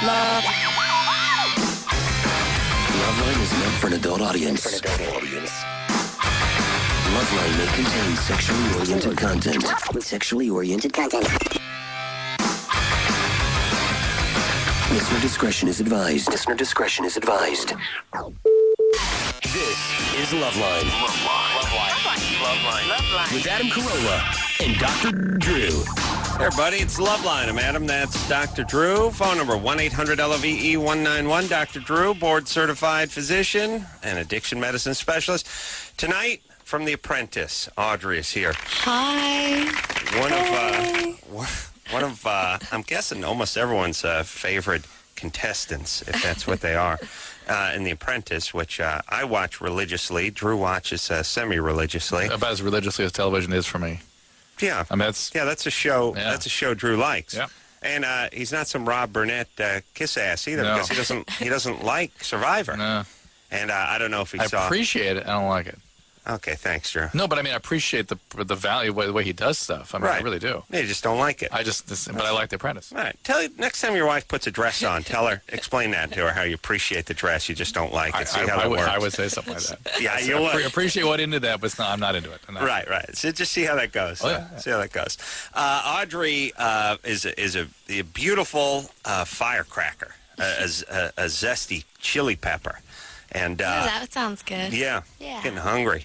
Loveline is meant for an adult audience. Loveline may contain sexually oriented content. Listener discretion is advised. This is Loveline. Loveline. With Adam Carolla and Dr. Drew. Hey, everybody, it's Loveline. I'm Adam. That's Dr. Drew. Phone number 1-800-LOVE-191. Dr. Drew, board-certified physician and addiction medicine specialist. Tonight, from The Apprentice, Audrey is here. Hi. One of I'm guessing almost everyone's favorite contestants, if that's what they are, in The Apprentice, which I watch religiously. Drew watches semi-religiously. About as religiously as television is for me. Yeah, I mean, that's a show. Yeah. That's a show Drew likes. Yeah. And he's not some Rob Burnett kiss ass either, because he doesn't like Survivor. No. And I don't know if I appreciate it. I don't like it. Okay, thanks, Drew. No, but I mean, I appreciate the value, the way he does stuff. I mean, right. I really do. You just don't like it. But I like The Apprentice. All right. Next time your wife puts a dress on, explain that to her, how you appreciate the dress, you just don't like it. See how that works. I would say something like that. Yeah, you would. Appreciate what into that, but I'm not into it. Right. So just see how that goes. Oh, yeah. See how that goes. Audrey is a beautiful firecracker, a zesty chili pepper. And that sounds good. Yeah. Getting hungry.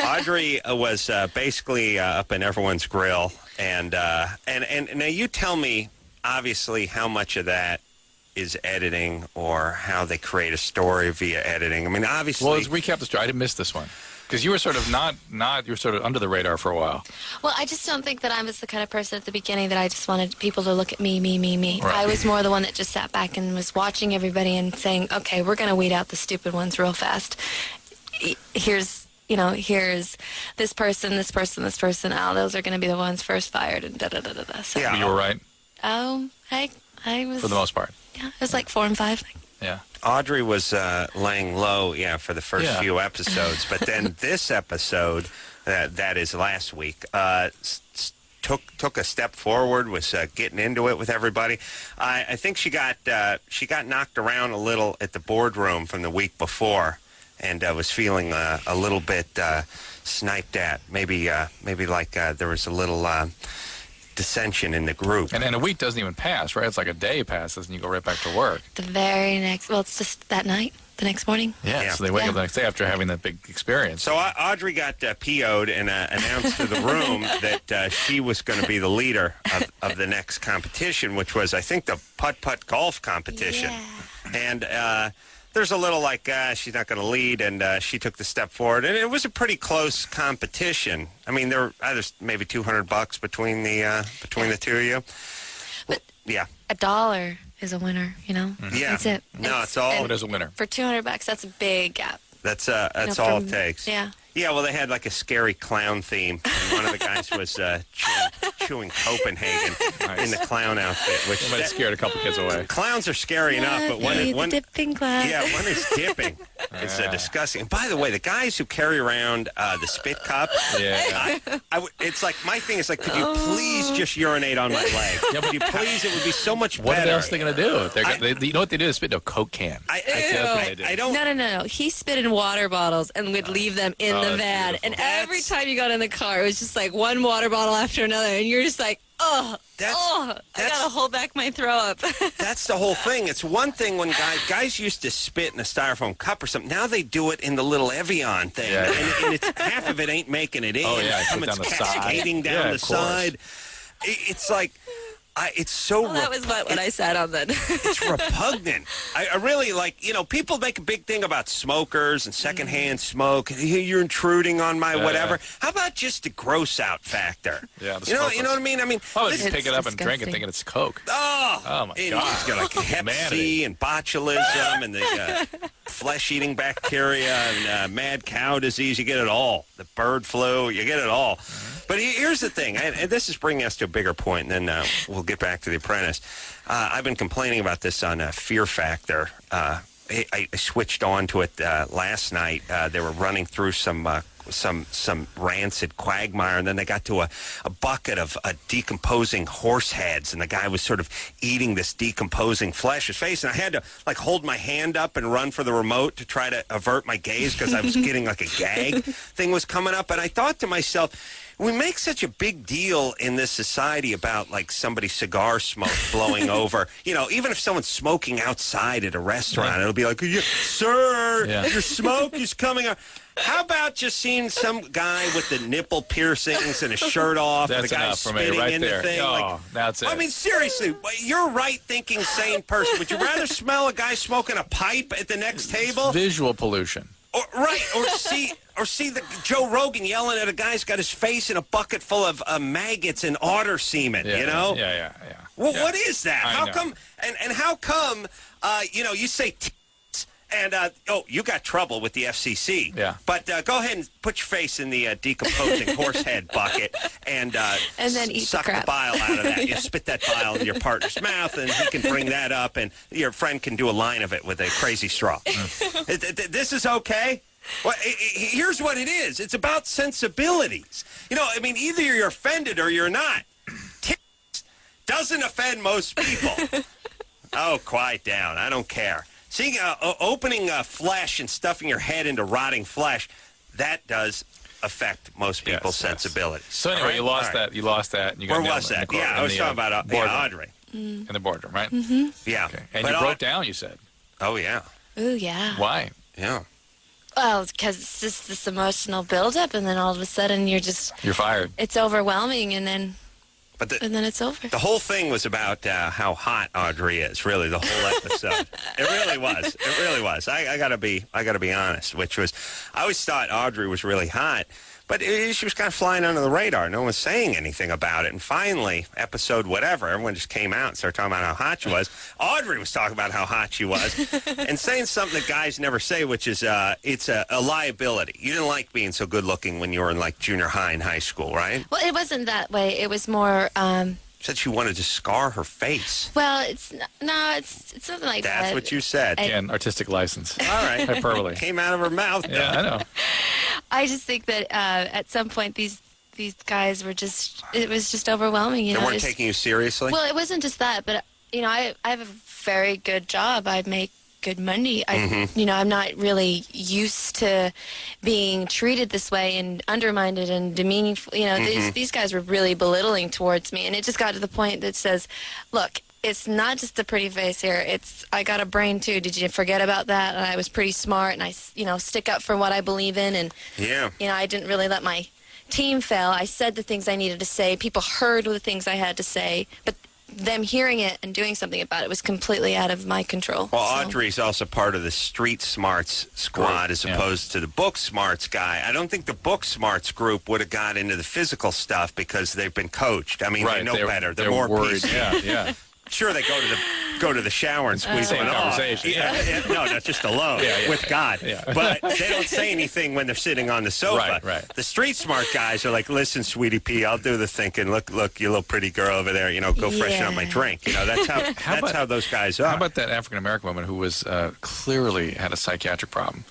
Audrey was basically up in everyone's grill, and now you tell me, obviously, how much of that is editing or how they create a story via editing. I mean, obviously. Well, let's recap the story. I didn't miss this one. Because you were sort of you were sort of under the radar for a while. Well, I just don't think that I was the kind of person at the beginning that I just wanted people to look at me. Right. I was more the one that just sat back and was watching everybody and saying, okay, we're going to weed out the stupid ones real fast. Here's this person. Oh, those are going to be the ones first fired and da-da-da-da-da. So, yeah. You were right. Oh, I was. For the most part. Yeah, it was like 4 and 5. Yeah. Audrey was laying low, for the first few episodes. But then this episode, that is last week, took a step forward, was getting into it with everybody. I think she got knocked around a little at the boardroom from the week before, and was feeling a little bit sniped at. Maybe like there was a little dissension in the group. And a week doesn't even pass, right? It's like a day passes and you go right back to work. The very next, it's just that night, the next morning. Yeah. So they wake up the next day after having that big experience. So Audrey got PO'd and announced to the room that she was going to be the leader of the next competition, which was, I think, the putt-putt golf competition. Yeah. And there's a little she's not going to lead, and she took the step forward. And it was a pretty close competition. I mean, there's maybe $200 between the two of you. But yeah, $1 is a winner, Mm-hmm. Yeah. That's it. No, it's all. It is a winner. For $200, that's a big gap. That's all it takes. Yeah. Yeah, well, they had like a scary clown theme. And one of the guys was chewing Copenhagen in the clown outfit. Which might have scared a couple kids away. Clowns are scary enough, but one dipping clown. Yeah, one is dipping. It's disgusting. And by the way, the guys who carry around the spit cup, it's like, my thing is like, could you please just urinate on my leg? Yeah, would you please? It would be so much better. What else are they going to do? You know what they do? They spit in a Coke can. I don't. No. He spit in water bottles and would leave them in the van. And every time you got in the car, it was just like one water bottle after another. And you're just like, I got to hold back my throw up. That's the whole thing. It's one thing when guys used to spit in a styrofoam cup or something. Now they do it in the little Evian thing. Yeah. And it's, half of it ain't making it in. Oh, yeah. It's cascading down the side. It's like... it's so... that was what I sat on then. It's repugnant. I really people make a big thing about smokers and secondhand smoke. You're intruding on my whatever. How about just the gross out factor? Yeah, you know what I mean? I mean, just pick it up and drink it thinking it's Coke. Oh my God. It's got like Hep C and botulism and the flesh-eating bacteria and mad cow disease. You get it all. The bird flu. You get it all. But here's the thing, and this is bringing us to a bigger point, and then we'll get back to The Apprentice. I've been complaining about this on Fear Factor. I switched on to it last night. They were running through some some rancid quagmire, and then they got to a bucket of decomposing horse heads, and the guy was sort of eating this decomposing flesh, his face, and I had to like hold my hand up and run for the remote to try to avert my gaze because I was getting like a gag thing was coming up, and I thought to myself, we make such a big deal in this society about like somebody's cigar smoke blowing over. You know, even if someone's smoking outside at a restaurant, it'll be like, sir, your smoke is coming out. How about just seeing some guy with the nipple piercings and his shirt off, and the guy spitting in the thing? Oh, like, that's it. I mean, seriously, you're a right-thinking, sane person. Would you rather smell a guy smoking a pipe at the next table? Visual pollution. Or see the Joe Rogan yelling at a guy who's got his face in a bucket full of maggots and otter semen, you know? Yeah. Well, what is that? How know. come, and how come, you say and, you got trouble with the FCC. Yeah. But go ahead and put your face in the decomposing horse head bucket and then eat suck the crap. bile out of that. You spit that bile in your partner's mouth, and he can bring that up, and your friend can do a line of it with a crazy straw. This is okay? Well, here's what it is. It's about sensibilities. You know, I mean, either you're offended or you're not. Doesn't offend most people. Oh, quiet down. I don't care. Seeing opening flesh and stuffing your head into rotting flesh, that does affect most people's sensibilities. So anyway, right? you lost that. You lost that. And you got Where was that? I was talking about Audrey. In the boardroom, right? Mm-hmm. Yeah. Okay. And you broke down, you said. Oh, yeah. Ooh, yeah. Why? Yeah. Well, because it's just this emotional buildup, and then all of a sudden you're fired. It's overwhelming, and then it's over. The whole thing was about how hot Audrey is. Really, the whole episode. It really was. It really was. I gotta be honest. Which was, I always thought Audrey was really hot, but she was kind of flying under the radar. No one was saying anything about it. And finally, episode whatever, everyone just came out and started talking about how hot she was. Audrey was talking about how hot she was and saying something that guys never say, which is it's a liability. You didn't like being so good looking when you were in like junior high and high school, right? Well, it wasn't that way. It was more. Said she wanted to scar her face. Well, it's something like that. That's what you said. Again, artistic license. All right. Hyperbole. Came out of her mouth. Yeah, I know. I just think that at some point these guys were it was just overwhelming. They weren't taking you seriously? Well, it wasn't just that, but I have a very good job. I make good money. I'm not really used to being treated this way and undermined and demeaning. These guys were really belittling towards me, and it just got to the point that says, look, it's not just a pretty face here. I got a brain too. Did you forget about that? And I was pretty smart, and I stick up for what I believe in, and I didn't really let my team fail. I said the things I needed to say. People heard the things I had to say, but them hearing it and doing something about it was completely out of my control. Well, Audrey's also part of the street smarts squad as opposed to the book smarts guy. I don't think the book smarts group would have got into the physical stuff because they've been coached. I mean, they know better. They're more worried. PC. Yeah. Sure, they go to the shower and squeeze one off. No, not just alone with God. Yeah. But they don't say anything when they're sitting on the sofa. Right. The street smart guys are like, listen, sweetie pea, I'll do the thinking. Look, you little pretty girl over there. Go freshen up my drink. That's how those guys are. How about that African American woman who was clearly had a psychiatric problem?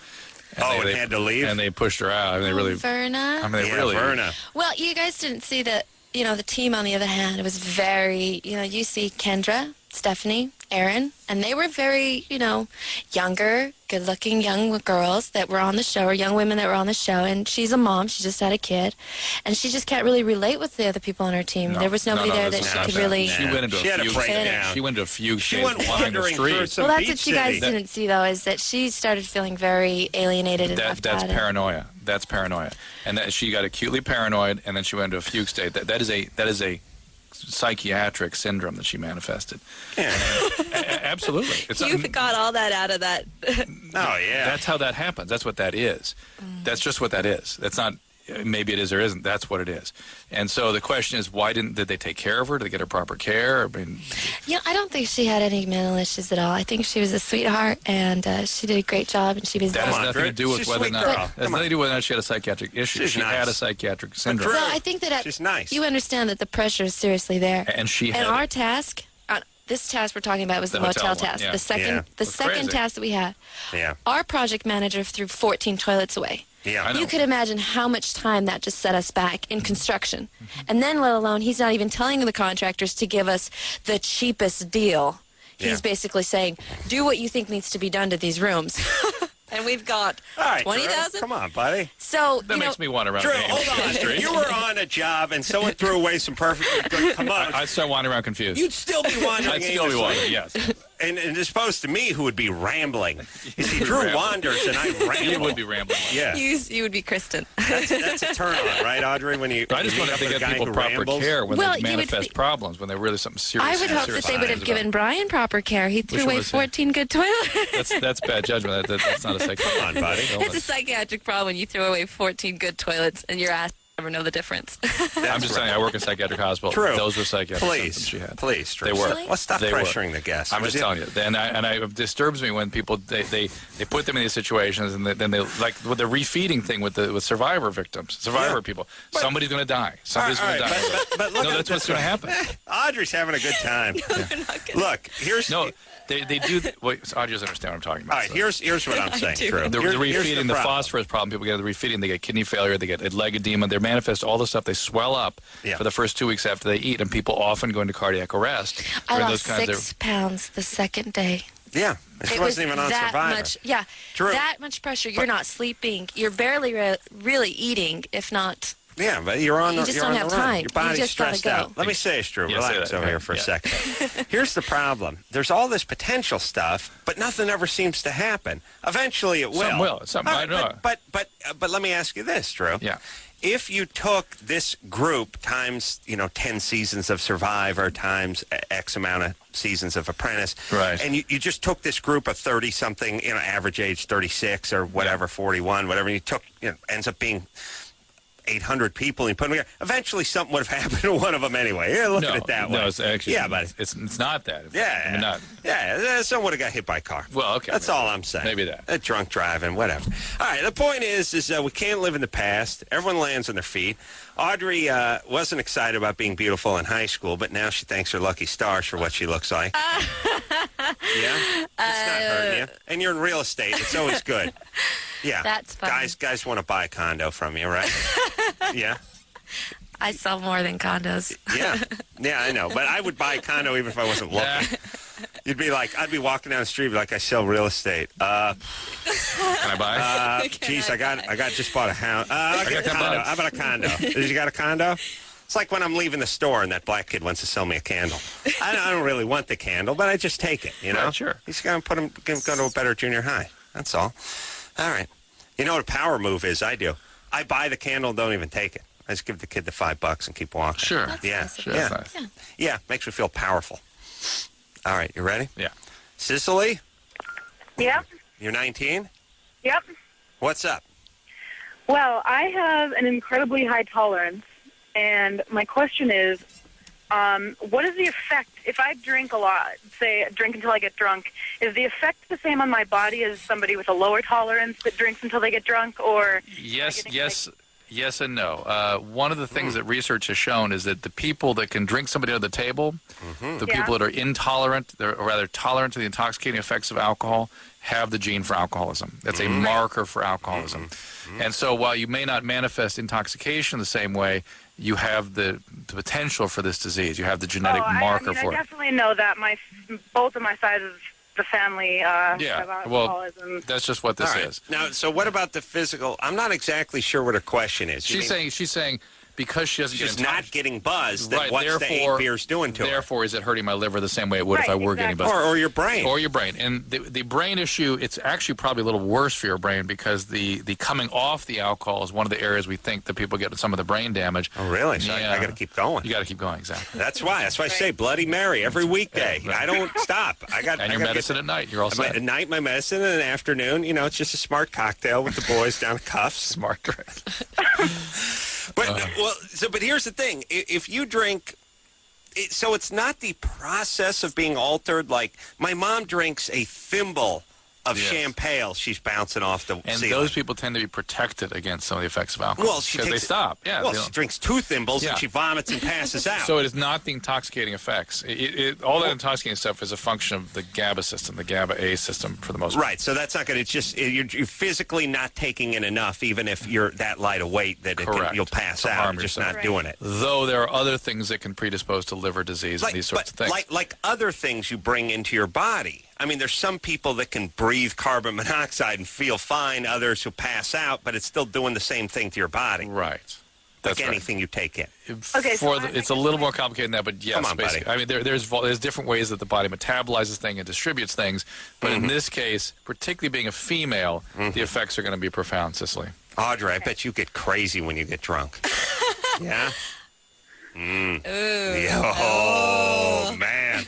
And they had to leave, and they pushed her out. I mean, they really. Verna. Verna. Well, you guys didn't see that. The team, on the other hand, it was very, you see Kendra, Stephanie, Aaron, and they were very, younger, good-looking young girls that were on the show, or young women that were on the show, and she's a mom. She just had a kid, and she just can't really relate with the other people on her team. There was nobody there that she could really... She went into a fugue. She went into a fugue. She went wandering through some Well, that's beach what you guys didn't see, though, is that she started feeling very alienated and left out. That's paranoia. That's paranoia. And that she got acutely paranoid, and then she went into a fugue state. That is a psychiatric syndrome that she manifested. Yeah. Absolutely. You got all that out of that. Oh, yeah. That's how that happens. That's what that is. That's just what that is. That's not, maybe it is or isn't. That's what it is. And so the question is, did they take care of her? Did they get her proper care? I mean, I don't think she had any mental issues at all. I think she was a sweetheart, and she did a great job, and she was... That has nothing to do with whether or not... That has nothing to do with whether or not she had a psychiatric issue. She had a psychiatric syndrome. Well, I think that she's nice. You understand that the pressure is seriously there. And our task... this task we're talking about was the motel task. Yeah. The second task that we had. Yeah. Our project manager threw 14 toilets away. Yeah. You could imagine how much time that just set us back in construction. And then, let alone, he's not even telling the contractors to give us the cheapest deal. He's basically saying, do what you think needs to be done to these rooms. And we've got 20,000. Come on, buddy. So That makes me want to run Drew, games hold on the on. street. If you were on a job and someone threw away some perfectly good, come on. I'd start wandering around confused. You'd still be wandering. I'd still be wandering, yes. And as opposed to me, who would be rambling. You see, Drew wanders and I ramble. You would be rambling. Yeah. You would be Kristen. That's a turn on, right, Audrey? When you I just wonder if they get get people proper care when they manifest problems, when they're really something serious. I would hope that they would have given Brian proper care. He threw away 14 good toilets. That's bad judgment. That's not a psychiatric. Come on, buddy. It's a psychiatric problem when you throw away 14 good toilets and your ass never know the difference. I'm just saying, I work in a psychiatric hospital. True. Those were psychiatric symptoms she had. Please, Drew. They were. Let's stop pressuring the guests. I'm just telling you. It disturbs me when people they put them in these situations and then they like with the refeeding thing with survivor victims, people. Somebody's going to die. Somebody's going to die. But look, that's what's going to happen. Audrey's having a good time. Look, here's They do. Wait, so I just understand what I'm talking about. All right, here's what I'm saying, Drew. The refeeding, the phosphorus problem, people get the refeeding, they get kidney failure, they get leg edema, they manifest all the stuff, they swell up for the first 2 weeks after they eat, and people often go into cardiac arrest. I lost 6 pounds the second day. Yeah, she wasn't even on Survivor. Drew. That much pressure. You're not sleeping. You're barely really eating, if not... Yeah, but you're on the You just don't have time. Your body's just stressed gotta out. Let me say this, Drew. Relax over here for a second. go. Here's the problem. There's all this potential stuff, but nothing ever seems to happen. Eventually it will. Some will. Some might not. But let me ask you this, Drew. Yeah. If you took this group times, 10 seasons of Survivor times X amount of seasons of Apprentice, right, and you just took this group of 30-something, average age 36 or whatever, 41, whatever, and you took, ends up being 800 people and you put them together, eventually something would have happened to one of them anyway. Yeah, look at it that way. No, it's actually, buddy. It's not that. Someone would have got hit by a car. Well, okay. That's all I'm saying. Maybe that. Drunk driving, whatever. All right, the point is we can't live in the past. Everyone lands on their feet. Audrey wasn't excited about being beautiful in high school, but now she thanks her lucky stars for what she looks like. Yeah? It's not hurting you. And you're in real estate. It's always good. Yeah. That's funny. Guys want to buy a condo from you, right? Yeah. I sell more than condos. Yeah, I know. But I would buy a condo even if I wasn't looking. You'd be like, I'd be walking down the street, be like, I sell real estate. Can I buy? Geez, I just bought a house. I got a condo. How about a condo? Did you got a condo? It's like when I'm leaving the store and that black kid wants to sell me a candle. I don't really want the candle, but I just take it, Right, sure. He's going to go to a better junior high. That's all. All right. You know what a power move is? I do. I buy the candle and don't even take it. I just give the kid the $5 and keep walking. Sure. That's nice. Sure, Yeah. that's nice. Yeah, makes me feel powerful. All right, you ready? Yeah. Cicely? Yep. You're 19? Yep. What's up? Well, I have an incredibly high tolerance, and my question is, what is the effect if I drink a lot, say drink until I get drunk, is the effect the same on my body as somebody with a lower tolerance that drinks until they get drunk, or... Yes and no. One of the things that research has shown is that the people that can drink somebody under the table, the people that are intolerant, or rather tolerant to the intoxicating effects of alcohol, have the gene for alcoholism. That's a marker for alcoholism. And so while you may not manifest intoxication the same way, you have the potential for this disease. You have the genetic marker for it. I definitely know that. Both of my sides of the family have alcoholism. Well, that's just what this is. Now, so what about the physical? I'm not exactly sure what her question is. She's saying because she doesn't she's not getting buzzed, then right, what's the 8 beers doing to her? Therefore, is it hurting my liver the same way it would if I were getting buzzed? Or your brain. Or your brain. And the brain issue, it's actually probably a little worse for your brain because the coming off the alcohol is one of the areas we think that people get some of the brain damage. Oh, really? So I got to keep going. You got to keep going, exactly. That's why I say Bloody Mary every weekday. Yeah, right. I don't stop. And your medicine at night. You're all set. At night, my medicine, and in the afternoon, it's just a smart cocktail with the boys down at Cuffs. Smart drink. But here's the thing: if you drink, so it's not the process of being altered. Like my mom drinks a thimble of champagne she's bouncing off the and ceiling. those people tend to be protected against some of the effects of alcohol. Well, because they stop. Yeah. Well, she drinks 2 thimbles and she vomits and passes out. So it is not the intoxicating effects. All that intoxicating stuff is a function of the GABA system, the GABA A system for the most part. Right. So that's not going to. It's just you're physically not taking in enough, even if you're that light of weight that you'll pass out. You're just not doing it. Though there are other things that can predispose to liver disease and these sorts of things. Like other things you bring into your body. I mean, there's some people that can breathe carbon monoxide and feel fine, others who pass out, but it's still doing the same thing to your body. Right. That's like anything you take in. Okay, it's a little more complicated than that, but yes, Come on, basically. buddy. I mean, there's different ways that the body metabolizes things and distributes things, but in this case, particularly being a female, the effects are going to be profound, Cicely. Audrey, I bet you get crazy when you get drunk. Yeah? Oh, man.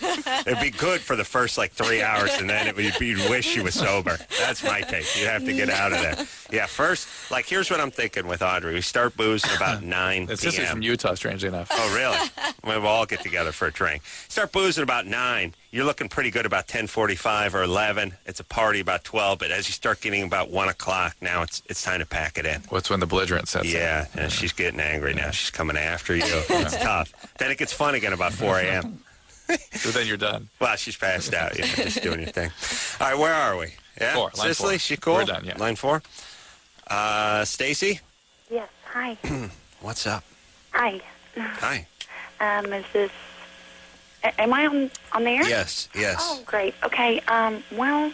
It'd be good for the first, 3 hours, and then you'd wish you was sober. That's my take. You have to get out of there. Yeah, first, here's what I'm thinking with Audrey. We start boozing about 9 p.m. It's just from Utah, strangely enough. Oh, really? We'll all get together for a drink. Start boozing about 9. You're looking pretty good about 10:45 or 11. It's a party about 12, but as you start getting about 1 o'clock, now it's time to pack it in. What's when the belligerent sets in? Yeah, and she's getting angry now. She's coming after you. It's tough. Then it gets fun again about 4 a.m. So then you're done. Well, she's passed out. Yeah, just doing your thing. All right, where are we? Yeah, 4. Line Cicely, 4. she cool? We're done, yeah. Line 4. Stacy? Yes, hi. What's up? Hi. Hi. Is this... Am I on the air? Yes. Oh, great. Okay, well,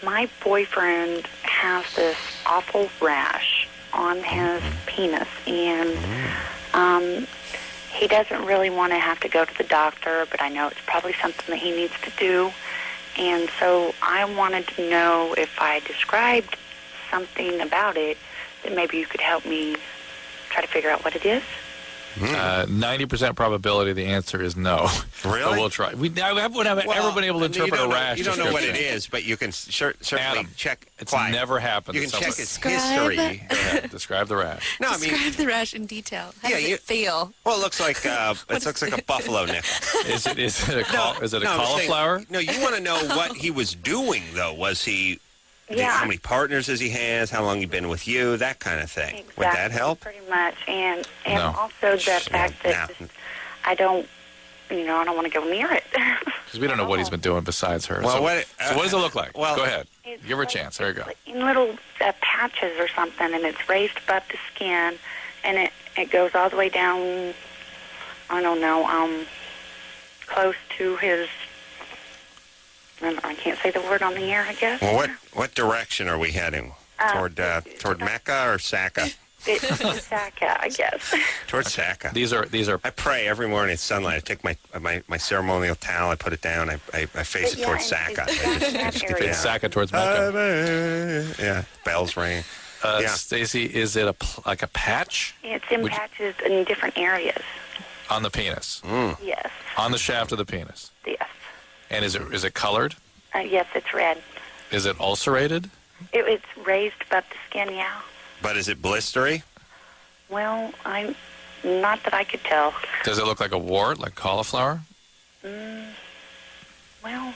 my boyfriend has this awful rash on his penis, and he doesn't really want to have to go to the doctor, but I know it's probably something that he needs to do. And so I wanted to know if I described something about it that maybe you could help me try to figure out what it is. 90% probability the answer is no. Really? But we'll try. I haven't ever been able to interpret a rash. You don't know what it description. is, but you can certainly Adam, check. It's quiet. never happened. You can check its Describe history. it. Go ahead, describe the rash. No, I mean, Describe the rash in detail. How does it feel? well, it looks like it looks like a buffalo nickel. Is it a I'm saying- cauliflower? No, you want to know what he was doing, though. Was he? Yeah. How many partners does he has? How long he been with you? That kind of thing. Exactly, Would that help? pretty much. And No. also the fact that No. I don't want to go near it. Because we don't know what he's been doing besides her. Well, so, what- so what does it look like? well, Go ahead. It's Give her a like- chance. There you go. like in little patches or something, and it's raised above the skin, and it goes all the way down, I don't know, close to his, I can't say the word on the air, I guess. Well, what direction are we heading? Toward Mecca or Saka? It's Saka, I guess. Toward Saka. These are. I pray every morning at sunlight. I take my ceremonial towel, I put it down, I face it Yeah, towards and Saka. it's in that area. It's Saka towards Mecca. Yeah, bells ring. Yeah. Stacy, is it like a patch It's in Would you- patches in different areas. on the penis, Yes. on the shaft of the penis? Yes. And is it colored? Yes, it's red. Is it ulcerated? It's raised above the skin, yeah. But is it blistery? Well, not that I could tell. Does it look like a wart, like cauliflower? Well,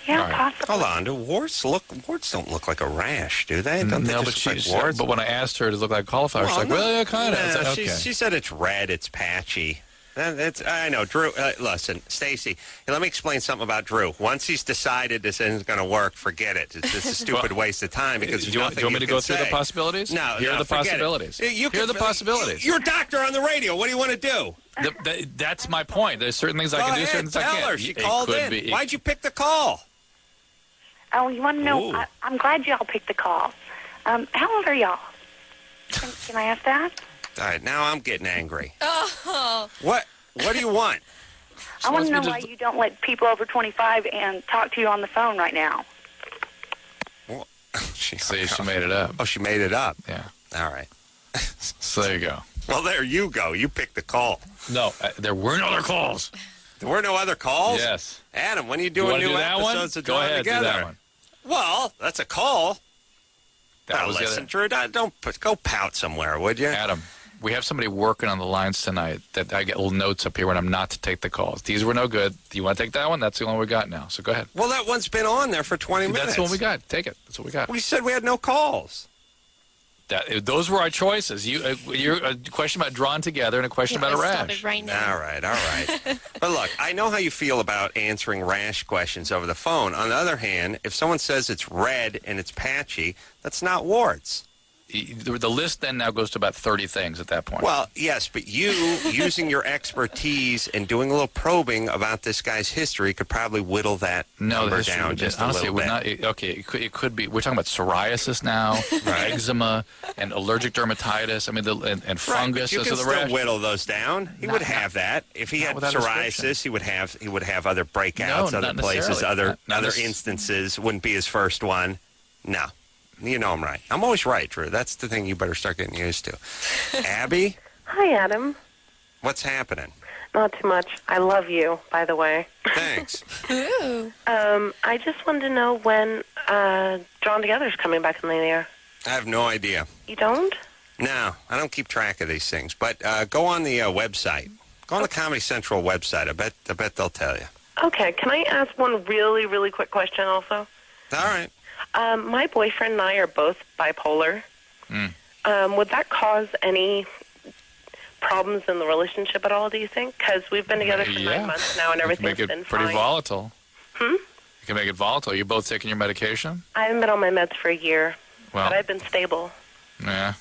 yeah, All right. possibly. Hold on. Do warts don't look like a rash, do they? Don't they No, but just look like warts? but when I asked her, does it look like cauliflower? She's like, no. well, yeah, kind of. No, Okay. she said it's red, it's patchy. I know, Drew. Listen, Stacy, let me explain something about Drew. Once he's decided this isn't going to work, forget it. It's a stupid waste of time because do you want me to go through the possibilities? No, Here are the forget it. possibilities. You Here are the possibilities. You're a doctor on the radio. What do you want to do? That's my point. There's certain things I can do, certain things I Tell can't. her. She It called could in. be- Why'd you pick the call? Oh, you want to know? Ooh. I'm glad y'all picked the call. How old are y'all? Can I ask that? All right, now I'm getting angry. Oh. What do you want? I want wants to know me to- why you don't let people over 25 and talk to you on the phone right now. Well, See, she made it up. Oh, she made it up. Yeah. All right. So there you go. Well, there you go. You picked the call. No, there were no other calls. There were no other calls? Yes. Adam, when are you You doing want to new do that one? episodes of Go Drawn ahead, Together? do that one. Well, that's a call. That Now, was the listen, other. Drew, don't go pout somewhere, would you? Adam, We have somebody working on the lines tonight that I get little notes up here when I'm not to take the calls. These were no good. Do you want to take that one? That's the one we got now. So go ahead. Well, that one's been on there for 20 minutes. That's the one we got. Take it. That's what we got. We said we had no calls. Those were our choices. You're a question about drawn together and a question about a rash. Right now. All right. But look, I know how you feel about answering rash questions over the phone. On the other hand, if someone says it's red and it's patchy, that's not warts. The list then now goes to about 30 things at that point. Well, yes, but you, using your expertise and doing a little probing about this guy's history, could probably whittle that number down just honestly, a little bit. It could be. We're talking about psoriasis now, eczema, and allergic dermatitis. I mean, and fungus. But you can still whittle those down. He would have that if he had psoriasis. He would have other breakouts, other places, other instances. Wouldn't be his first one. No. You know I'm right. I'm always right, Drew. That's the thing you better start getting used to. Abby? Hi, Adam. What's happening? Not too much. I love you, by the way. Thanks. Ooh. I just wanted to know when Drawn Together's coming back in the air. I have no idea. You don't? No, I don't keep track of these things. But go on the website. Go on the Comedy Central website. I bet they'll tell you. Okay. Can I ask one really, really quick question also? All right. My boyfriend and I are both bipolar. Would that cause any problems in the relationship at all, do you think? Because we've been together for 9 months now and everything's been fine. Make it pretty volatile. You can make it volatile. You both taking your medication? I haven't been on my meds for a year, but I've been stable. Yeah.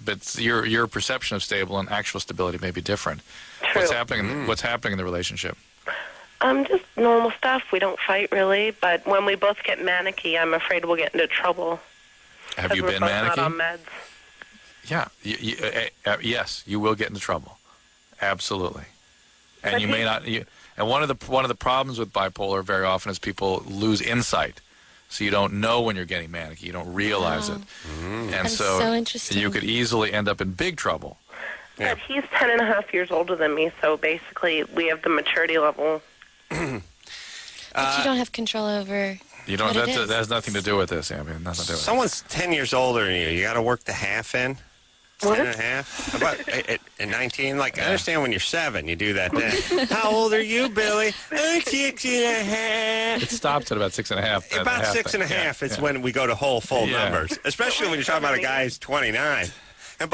But your perception of stable and actual stability may be different. True. What's happening in the relationship? Just normal stuff. We don't fight, really. But when we both get manicky, I'm afraid we'll get into trouble. Have you been manicky? Not on meds. Yeah. Yes, you will get into trouble. Absolutely. And you may not. And one of the problems with bipolar very often is people lose insight. So you don't know when you're getting manicky. You don't realize it. And so interesting. You could easily end up in big trouble. But he's 10 and a half years older than me, so basically we have the maturity level. But you don't have control over. You don't. That has nothing to do with this. I mean, nothing to do with it. Someone's 10 years older than you. You got to work the half in. What? 10 and a half? About at 19? Like, I understand when you're 7, you do that then. How old are you, Billy? I'm 6 and a half. It stops at about 6 and a half. About 6 and a half is when we go to whole full numbers, especially when you're talking about a guy who's 29. And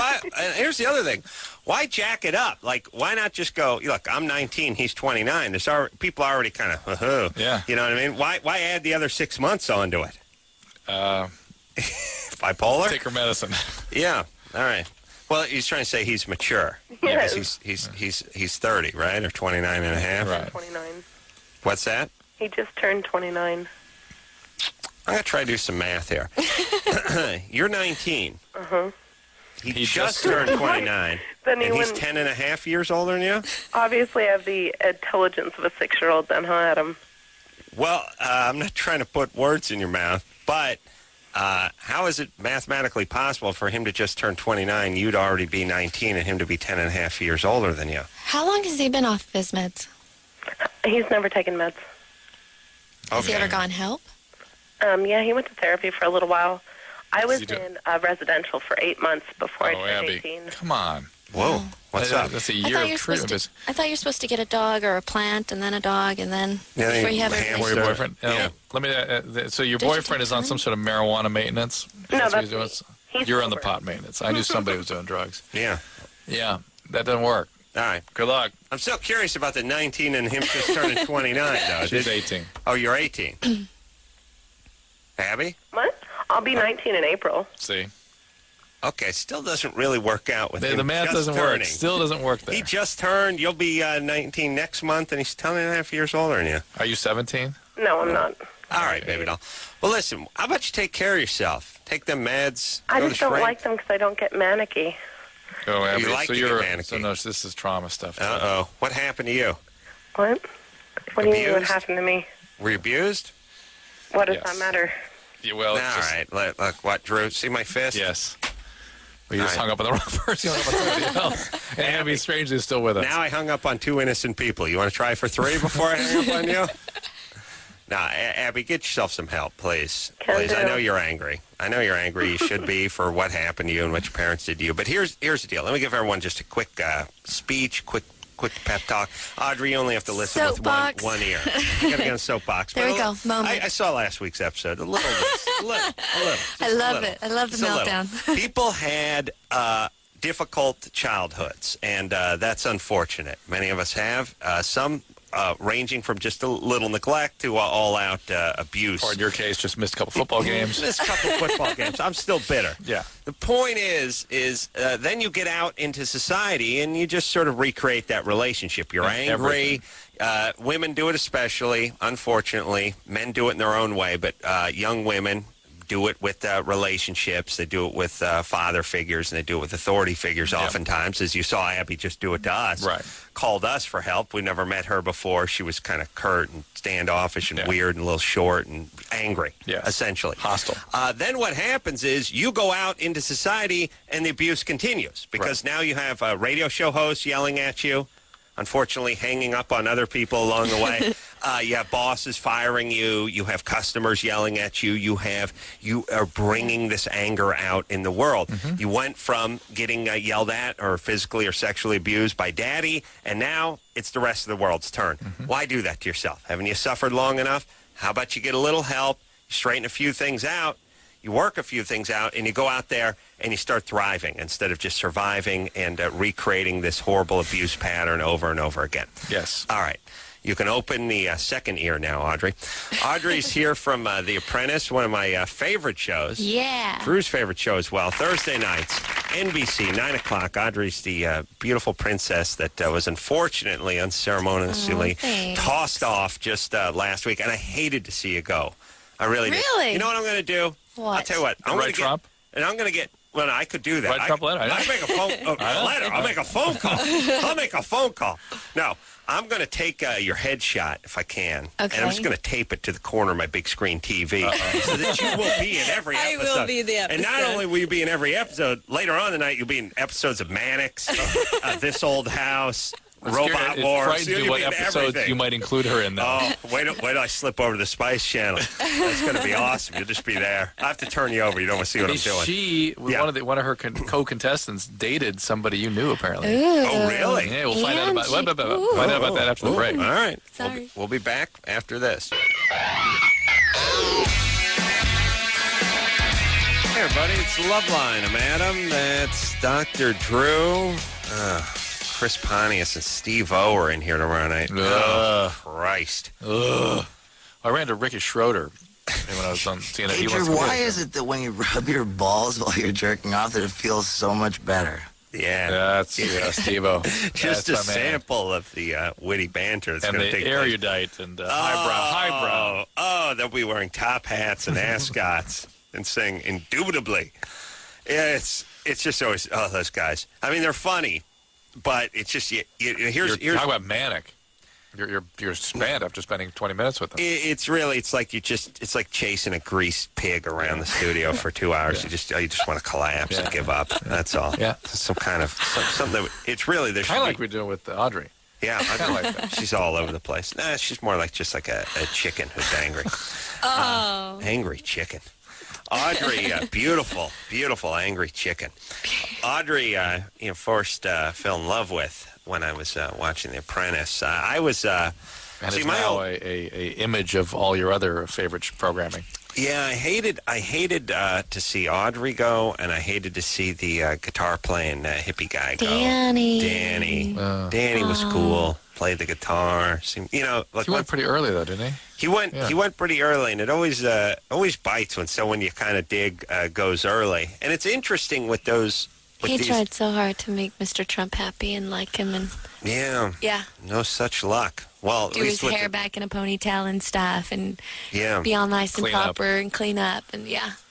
here's the other thing. Why jack it up? Like, why not just go, look, I'm 19, he's 29. There's people already kind of, yeah. You know what I mean? Why add the other 6 months onto it? Bipolar? Take her medicine. Yeah. All right. Well, he's trying to say he's mature. Yes. He's 30, right? Or 29 and a half? Right. 29. What's that? He just turned 29. I'm going to try to do some math here. You're 19. Uh-huh. He just turned 29. Then and he's 10 and a half years older than you? Obviously, I have the intelligence of a 6-year-old then, huh, Adam? Well, I'm not trying to put words in your mouth, but how is it mathematically possible for him to just turn 29, you'd already be 19, and him to be 10 and a half years older than you? How long has he been off his meds? He's never taken meds. Has he ever gotten help? Yeah, he went to therapy for a little while. I was in residential for 8 months before I turned Abby, 18. Come on. Whoa. What's up? That's a year of treatment. I thought you were supposed to get a dog or a plant and then a dog and then before you have a For your boyfriend? Yeah. Let me. So your boyfriend is on some sort of marijuana maintenance? No, that's that's me. You're on the pot maintenance. I knew somebody was doing drugs. Yeah. Yeah. That doesn't work. All right. Good luck. I'm still curious about the 19 and him just turning 29, though. She's 18. Oh, you're 18. Abby? What? I'll be 19 in April. See? Okay, still doesn't really work out with him. The math just doesn't turning. work. Still doesn't work there. He just turned. You'll be 19 next month, and he's 10 and a half years older than you. Are you 17? No, I'm not. All right, baby doll. Well, listen, how about you take care of yourself? Take them meds. I go to just don't shrink. like them because I don't get manicky. Oh, Abby. You like so to you're get manicky. So no, this is trauma stuff. Uh-oh. What happened to you? What? What do you mean what Abused? happened to me? Were you abused? What does Yes. that matter? Yeah, well, All right. Look, what, Drew? See my fist? Yes. Well, you just All right. hung up on the wrong person. You hung up on somebody else. And Abby, strangely, is still with us. Now I hung up on 2 innocent people. You want to try for 3 before I hang up on you? Now, Abby, get yourself some help, please. Can Please. do. I know you're angry. You should be for what happened to you and what your parents did to you. But here's the deal. Let me give everyone just a quick speech, quick pep talk. Audrey, you only have to listen Soapbox. with one ear. I got to get on soapbox. There we go. Moment. I saw last week's episode. A little. A little. I love it. I love the meltdown. People had difficult childhoods, and that's unfortunate. Many of us have. Some ranging from just a little neglect to all-out abuse. Or in your case, just missed a couple football games. Missed a couple football games. I'm still bitter. Yeah. The point is then you get out into society and you just sort of recreate that relationship. You're angry. Women do it especially, unfortunately. Men do it in their own way, but young women do it with relationships. They do it with father figures, and they do it with authority figures oftentimes, as you saw Abby just do it to us. Right. Called us for help. We never met her before. She was kind of curt and standoffish and weird and a little short and angry, essentially. Hostile. Then what happens is you go out into society and the abuse continues because now you have radio show hosts yelling at you, unfortunately hanging up on other people along the way. You have bosses firing you. You have customers yelling at you. You are bringing this anger out in the world. You went from getting yelled at or physically or sexually abused by daddy, and now it's the rest of the world's turn. Why do that to yourself? Haven't you suffered long enough? How about you get a little help, you straighten a few things out, you work a few things out, and you go out there and you start thriving instead of just surviving and recreating this horrible abuse pattern over and over again. Yes. All right. You can open the second ear now, Audrey. Audrey's here from The Apprentice, one of my favorite shows. Yeah. Drew's favorite show as well. Thursday nights, NBC, 9 o'clock. Audrey's the beautiful princess that was unfortunately, unceremoniously tossed off just last week. And I hated to see you go. I really did. Really? You know what I'm going to do? What? I'll tell you what. I'm Write Trump? And I'm going to get... Well, I could do that. Write Trump letter. I'd make a phone letter. I'll make a phone call. I'll make a phone call. No, I'm going to take your headshot if I can, and I'm just going to tape it to the corner of my big screen TV so that you will be in every episode. I will be the episode. And not only will you be in every episode, later on tonight you'll be in episodes of Mannix, This Old House, Robot Wars. It's what episodes you might include her in, though. Oh, wait till I slip over to the Spice Channel. That's going to be awesome. You'll just be there. I have to turn you over. You don't want to see what I'm doing. She, one of her co-contestants, dated somebody you knew, apparently. Ooh. Oh, really? Yeah, we'll find out about that after the break. All right. Sorry. We'll be back after this. Hey, everybody. It's Loveline. I'm Adam. That's Dr. Drew. Chris Pontius and Steve O are in here tomorrow night. Oh, Christ. I ran to Ricky Schroeder when I was on CNN. Hey, Drew, why is it that when you rub your balls while you're jerking off that it feels so much better? Yeah. That's Steve O. Just a sample of the witty banter that's going to take place. And the erudite and highbrow. Oh, they'll be wearing top hats and ascots and sing indubitably. Yeah, it's just always, those guys. I mean, they're funny. But it's just here's talk about manic. You're spanned after spending 20 minutes with them. It's like chasing a greased pig around the studio for 2 hours. You just want to collapse and give up. That's all. Yeah, something that it's really there. Kind of like we're doing with Audrey. Yeah, I kind of like that. She's all over the place. Nah, she's more like just like a chicken who's angry. Angry chicken. Audrey, beautiful, angry chicken. Audrey, first fell in love with when I was watching The Apprentice. I was. And it's now a image of all your other favorite programming. Yeah, I hated to see Audrey go, and I hated to see the guitar playing hippie guy go. Danny was cool. Played the guitar. He went pretty early though, didn't he? He went pretty early, and it always bites when someone you kind of dig goes early. And it's interesting with those. He tried so hard to make Mr. Trump happy and like him, and no such luck. Well, do his hair back in a ponytail and stuff, and be all nice and clean proper and clean up, and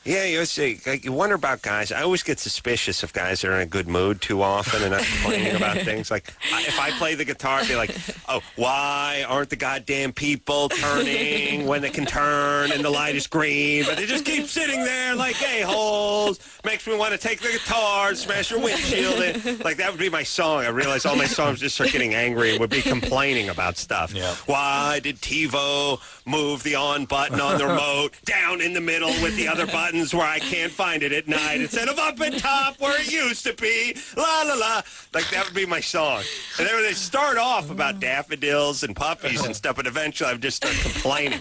Yeah, you wonder about guys. I always get suspicious of guys that are in a good mood too often and not complaining about things. Like, if I play the guitar, I'd be like, oh, why aren't the goddamn people turning when they can turn and the light is green? But they just keep sitting there like a-holes. Makes me want to take the guitar and smash your windshield in. Like, that would be my song. I realize all my songs just start getting angry and would be complaining about stuff. Yeah. Why did TiVo move the on button on the remote down in the middle with the other buttons where I can't find it at night instead of up and top where it used to be? La, la, la. Like, that would be my song. And then they start off about daffodils and puppies and stuff, but eventually I would just start complaining.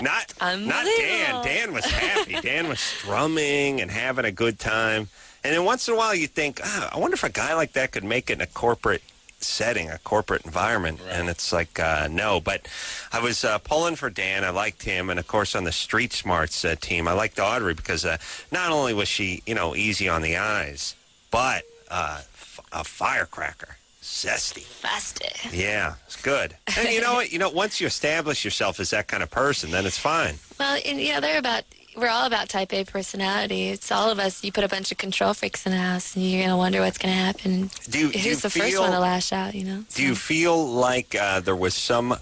Not Dan. Dan was happy. Dan was strumming and having a good time. And then once in a while you think, I wonder if a guy like that could make it in a corporate setting, a corporate environment. Right. And it's like, no. But I was pulling for Dan. I liked him. And, of course, on the Street Smarts team, I liked Audrey because not only was she, easy on the eyes, but a firecracker. Zesty. Festive. Yeah, it's good. And you know what? Once you establish yourself as that kind of person, then it's fine. Well, and, we're all about type A personality. It's all of us. You put a bunch of control freaks in the house, and you're going to wonder what's going to happen. Who's the first one to lash out, So. Do you feel like there was some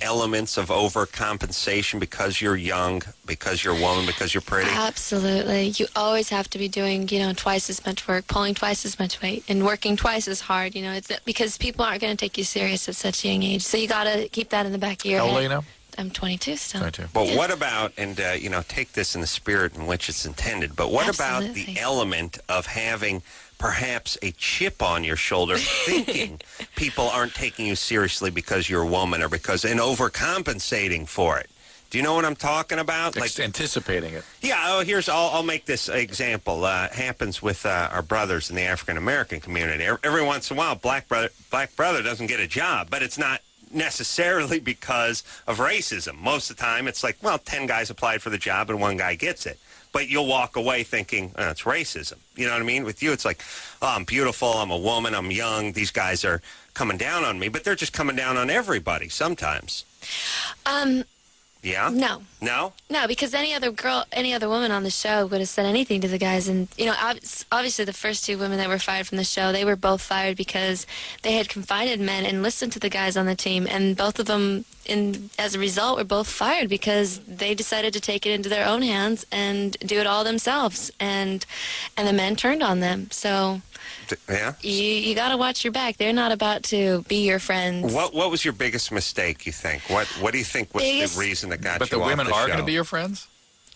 elements of overcompensation because you're young, because you're a woman, because you're pretty? Absolutely. You always have to be doing, twice as much work, pulling twice as much weight, and working twice as hard. It's because people aren't going to take you serious at such a young age. So you got to keep that in the back of your head. How old are you now? I'm 22 still. 22. But what about, and, take this in the spirit in which it's intended, but what about the element of having perhaps a chip on your shoulder thinking people aren't taking you seriously because you're a woman or because, and overcompensating for it? Do you know what I'm talking about? Like anticipating it. Yeah, I'll make this example. Happens with our brothers in the African-American community. Every once in a while, black brother doesn't get a job, but it's not necessarily because of racism. Most of the time, it's like, 10 guys applied for the job and one guy gets it. But you'll walk away thinking, it's racism. You know what I mean? With you, it's like, I'm beautiful, I'm a woman, I'm young, these guys are coming down on me. But they're just coming down on everybody sometimes. Yeah? No. No? No, because any other woman on the show would have said anything to the guys. And, obviously the first two women that were fired from the show, they were both fired because they had confided men and listened to the guys on the team. And both of them, as a result, were both fired because they decided to take it into their own hands and do it all themselves. And the men turned on them. So... Yeah, you got to watch your back. They're not about to be your friends. What was your biggest mistake, you think? What do you think was the reason that got you off the show? But the women are going to be your friends?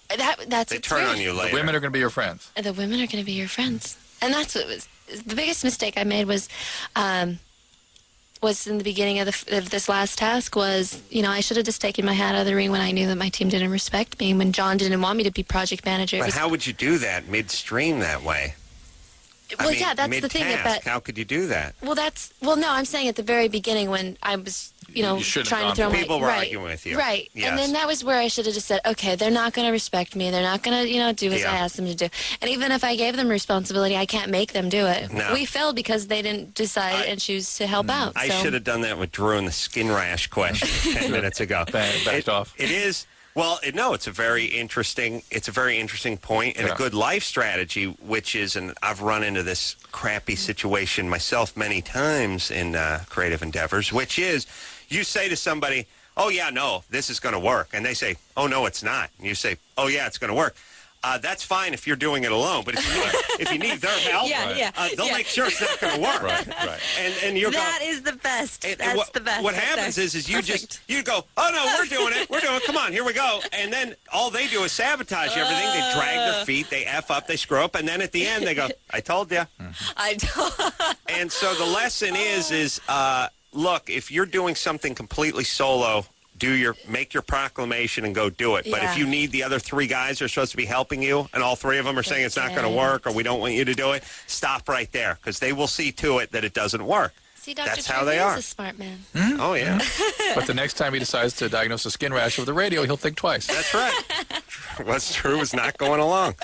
They turn on you later. The women are going to be your friends. The women are going to be your friends. And that's what was the biggest mistake I made was in the beginning of this last task was, I should have just taken my hat out of the ring when I knew that my team didn't respect me, when John didn't want me to be project manager. But how would you do that midstream that way? Well, that's the thing. How could you do that? No, I'm saying at the very beginning when I was, trying to throw people were arguing with you. Right. Yes. And then that was where I should have just said, okay, they're not going to respect me. They're not going to, do as I asked them to do. And even if I gave them responsibility, I can't make them do it. No. We failed because they didn't decide and choose to help out. I should have done that with Drew and the skin rash question 10 minutes ago. Backed off. It is. Well, it's a very interesting point and a good life strategy, which is, and I've run into this crappy situation myself many times in creative endeavors, which is you say to somebody, oh, yeah, no, this is going to work. And they say, oh, no, it's not. And you say, oh, yeah, it's going to work. That's fine if you're doing it alone, but if you need their help, they'll make sure it's not going to work. Right. And you're that is the best. That's the best. What happens is you go, oh no, we're doing it. Come on, here we go. And then all they do is sabotage everything. They drag their feet, they F up, they screw up, and then at the end they go, I told you. I told. And so the lesson is look, if you're doing something completely solo, make your proclamation and go do it. But if you need the other three guys who are supposed to be helping you, and all three of them are saying it's not going to work or we don't want you to do it, stop right there because they will see to it that it doesn't work. See, Dr. That's how they are. Is a smart man. Mm-hmm. Oh, yeah. But the next time he decides to diagnose a skin rash over the radio, he'll think twice. That's right. What's true is not going along.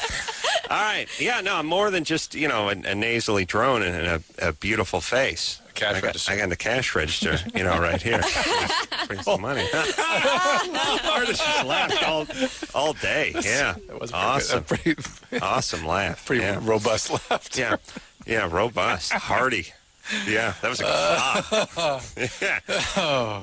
All right. Yeah, no, I'm more than just, a nasally drone and a beautiful face. Cash register. I got the cash register, right here. Bring some money. Artist just laughed all day. Yeah. That was awesome. pretty awesome laugh. Pretty yeah. robust laugh. Yeah, robust. Hearty. Yeah, that was a good job. Yeah.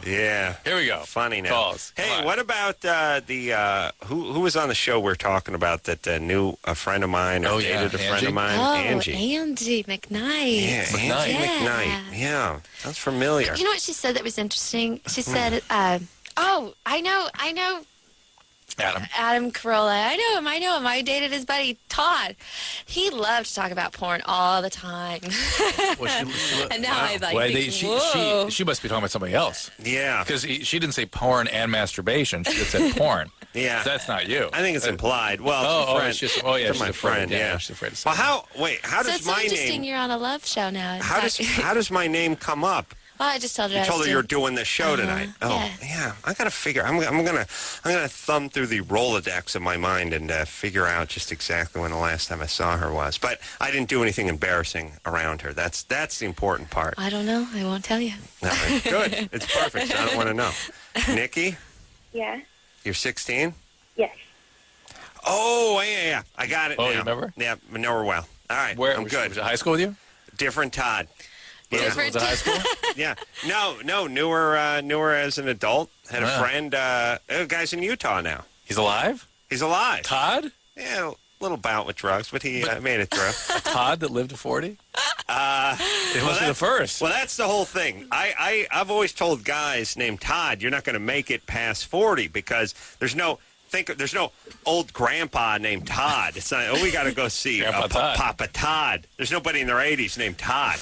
Yeah. Here we go. Funny now. Calls. Hey, what about the who was on the show we're talking about that knew a friend of mine or dated a friend of mine? Angie McKnight. Yeah, Angie McKnight. Yeah, sounds familiar. You know what she said that was interesting? She said, I know. Adam Carolla. I know him. I dated his buddy, Todd. He loved to talk about porn all the time. And now I whoa. She must be talking about somebody else. Yeah. Because she didn't say porn and masturbation. She just said porn. Yeah. So that's not you. I think it's implied. Well, she's my friend. Yeah. She's afraid to say well, how does it's my interesting name... you're on a love show now. How does my name come up? Well, I just told her. You told her you're doing this show tonight. Oh, yeah. I gotta figure. I'm gonna thumb through the Rolodex of my mind and figure out just exactly when the last time I saw her was. But I didn't do anything embarrassing around her. That's the important part. I don't know. I won't tell you. No, good. It's perfect. I don't want to know. Nikki? Yeah. You're 16? Yes. Oh, yeah. I got it. Oh, now. you remember? Yeah, I know her well. All right. Where I'm good. Was it high school with you? Different Todd. Yeah. Was it high school? Yeah. No. Knew her as an adult. Had a friend. Guy's in Utah now. He's alive? He's alive. Todd? Yeah, a little bout with drugs, but he made it through. A Todd that lived to 40? It must be the first. Well, that's the whole thing. I've always told guys named Todd, you're not going to make it past 40 because there's no old grandpa named Todd. It's not, we got to go see Papa Todd. There's nobody in their 80s named Todd.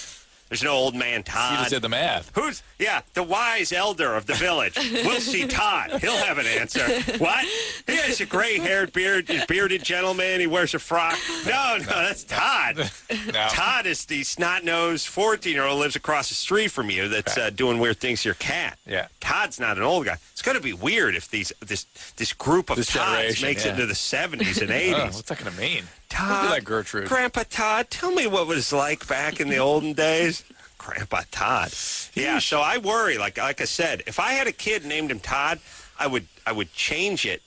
There's no old man Todd. You just did the math. Who's the wise elder of the village? We'll see Todd. He'll have an answer. What? He has a gray-haired, bearded gentleman. He wears a frock. No, that's Todd. No. Todd is the snot-nosed 14-year-old lives across the street from you that's doing weird things to your cat. Yeah. Todd's not an old guy. It's going to be weird if this group of Todds makes it into the 70s and 80s. What's that going to mean? Todd, look at that Gertrude. Grandpa Todd, tell me what it was like back in the olden days. Grandpa Todd. Yeah, so I worry. Like I said, if I had a kid named him Todd, I would change it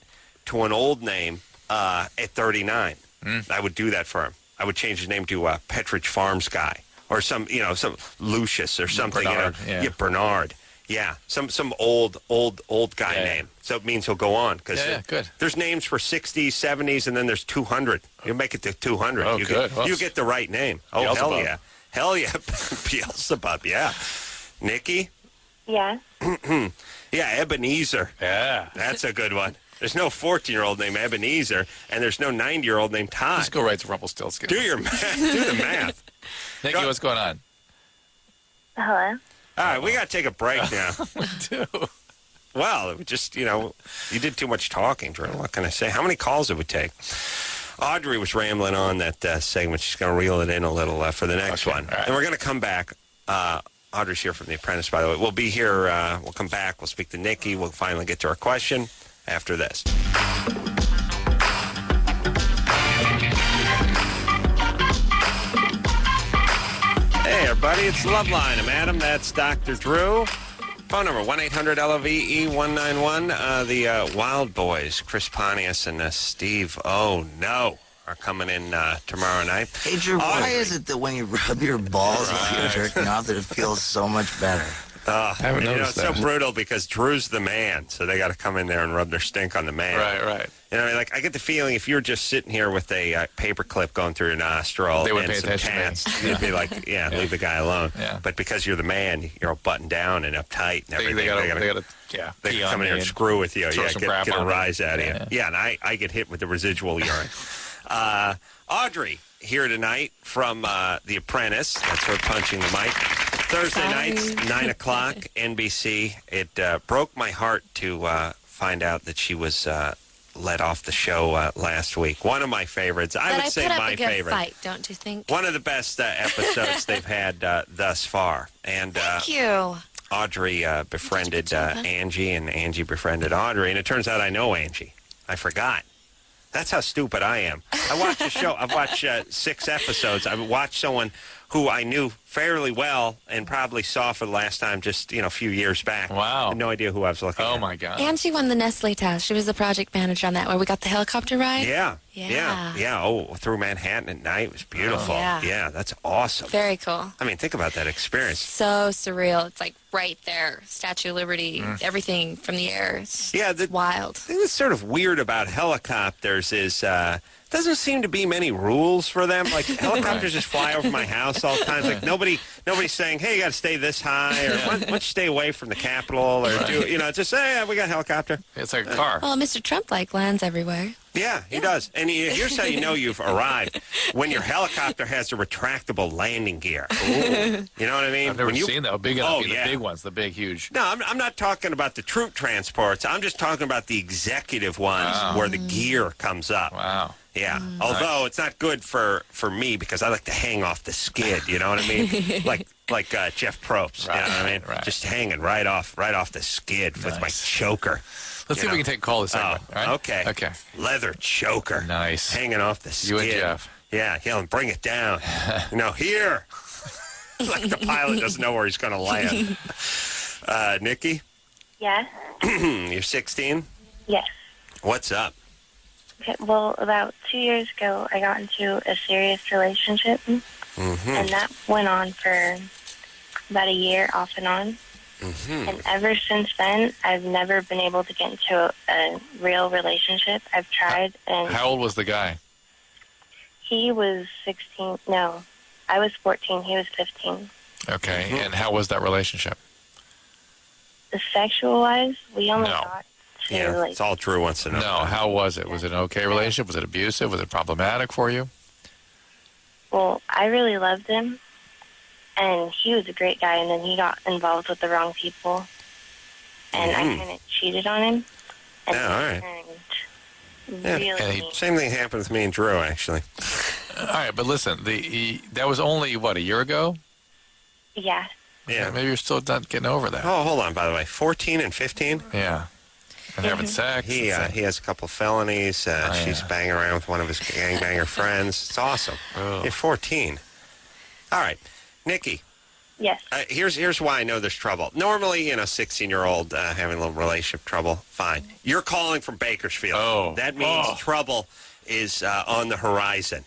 to an old name at 39. I would do that for him. I would change his name to Petridge Farms guy or some Lucius or something. Bernard. Bernard. Yeah, some old guy name. So it means he'll go on because good. There's names for 60s, 70s, and then there's 200. You'll make it to 200. Oh, you get the right name. Oh, Beelzebub. Hell yeah. Beelzebub, yeah. Nikki? Yeah. Yeah, Ebenezer. Yeah. That's a good one. There's no 14-year-old named Ebenezer, and there's no 90-year-old named Todd. Just go right to Rumpelstiltskin. Do your math. Do the math. Nikki, what's going on? Hello. All right, we got to take a break now. Well, it just, you did too much talking, Drew. What can I say? How many calls it would take? Audrey was rambling on that segment. She's going to reel it in a little for the next one. Right. And we're going to come back. Audrey's here from The Apprentice, by the way. We'll be here. We'll come back. We'll speak to Nikki. We'll finally get to our question after this. Hey, everybody. It's Loveline. I'm Adam. That's Dr. Drew. Phone number, 1-800-LOVE-191. The Wild Boys, Chris Pontius and Steve are coming in tomorrow night. Hey, Drew, why is it that when you rub your balls while you're jerking off that it feels so much better? I haven't noticed that. It's so brutal because Drew's the man, so they got to come in there and rub their stink on the man. Right. I get the feeling if you're just sitting here with a paper clip going through your nostril and some pants, you'd be like, leave the guy alone. Yeah. But because you're the man, you're all buttoned down and uptight and everything. They come in here and screw with you. Get a rise out of you. Yeah, and I get hit with the residual urine. Audrey here tonight from The Apprentice. That's her punching the mic. Thursday nights, 9 o'clock, NBC. It broke my heart to find out that she was let off the show last week. One of my favorites. I would say my favorite. Fight, don't you think? One of the best episodes they've had thus far. And thank you. Audrey befriended Angie, and Angie befriended Audrey. And it turns out I know Angie. I forgot. That's how stupid I am. I watched the show. I've watched 6 episodes. I've watched someone who I knew fairly well and probably saw for the last time just, a few years back. Wow. I had no idea who I was looking at. Oh, my God. And she won the Nestle task. She was the project manager on that, where we got the helicopter ride. Yeah. Yeah. Oh, through Manhattan at night. It was beautiful. Oh, yeah. Yeah, that's awesome. Very cool. I mean, think about that experience. So surreal. It's like right there. Statue of Liberty, everything from the air. It's wild. The thing that's sort of weird about helicopters is doesn't seem to be many rules for them. Like, helicopters just fly over my house all the time. Like, nobody's saying, hey, you got to stay this high, or why don't you stay away from the Capitol, or just say, yeah, we got a helicopter. It's like a car. Well, Mr. Trump, lands everywhere. Yeah, he does. And here's how you know you've arrived. When your helicopter has a retractable landing gear. Ooh. You know what I mean? I've never seen that. Big enough. The big ones, the big, huge. No, I'm not talking about the troop transports. I'm just talking about the executive ones where the gear comes up. Wow. Yeah. Although it's not good for me because I like to hang off the skid, you know what I mean? like Jeff Probst, right, you know what I mean? Right. Just hanging right off the skid with my choker. Let's see if we can take a call this segment. All right? Okay. Leather choker. Nice. Hanging off the skid. You and Jeff. Yeah, yelling, bring it down. Here. Like the pilot doesn't know where he's going to land. Nikki? Yes. You're 16? Yes. What's up? Okay, well, about 2 years ago, I got into a serious relationship, and that went on for about a year, off and on. And ever since then, I've never been able to get into a real relationship. I've tried, and... How old was the guy? He was 16. No, I was 14. He was 15. Okay, and how was that relationship? Sexual-wise, we only got to, Yeah, it's all Drew wants to know. No, how was it? Was it an okay relationship? Was it abusive? Was it problematic for you? Well, I really loved him, and he was a great guy, and then he got involved with the wrong people, and I kind of cheated on him. And all right. Really Same thing happened with me and Drew, actually. All right, but listen, that was only, a year ago? Yeah. Yeah. Maybe you're still not getting over that. Oh, hold on, by the way. 14 and 15? Yeah. And having sex. He has a couple of felonies. She's banging around with one of his gangbanger friends. It's awesome. Oh. You're 14. All right. Nikki. Yes. Here's why I know there's trouble. Normally, 16-year-old having a little relationship trouble, fine. You're calling from Bakersfield. Oh. That means trouble is on the horizon.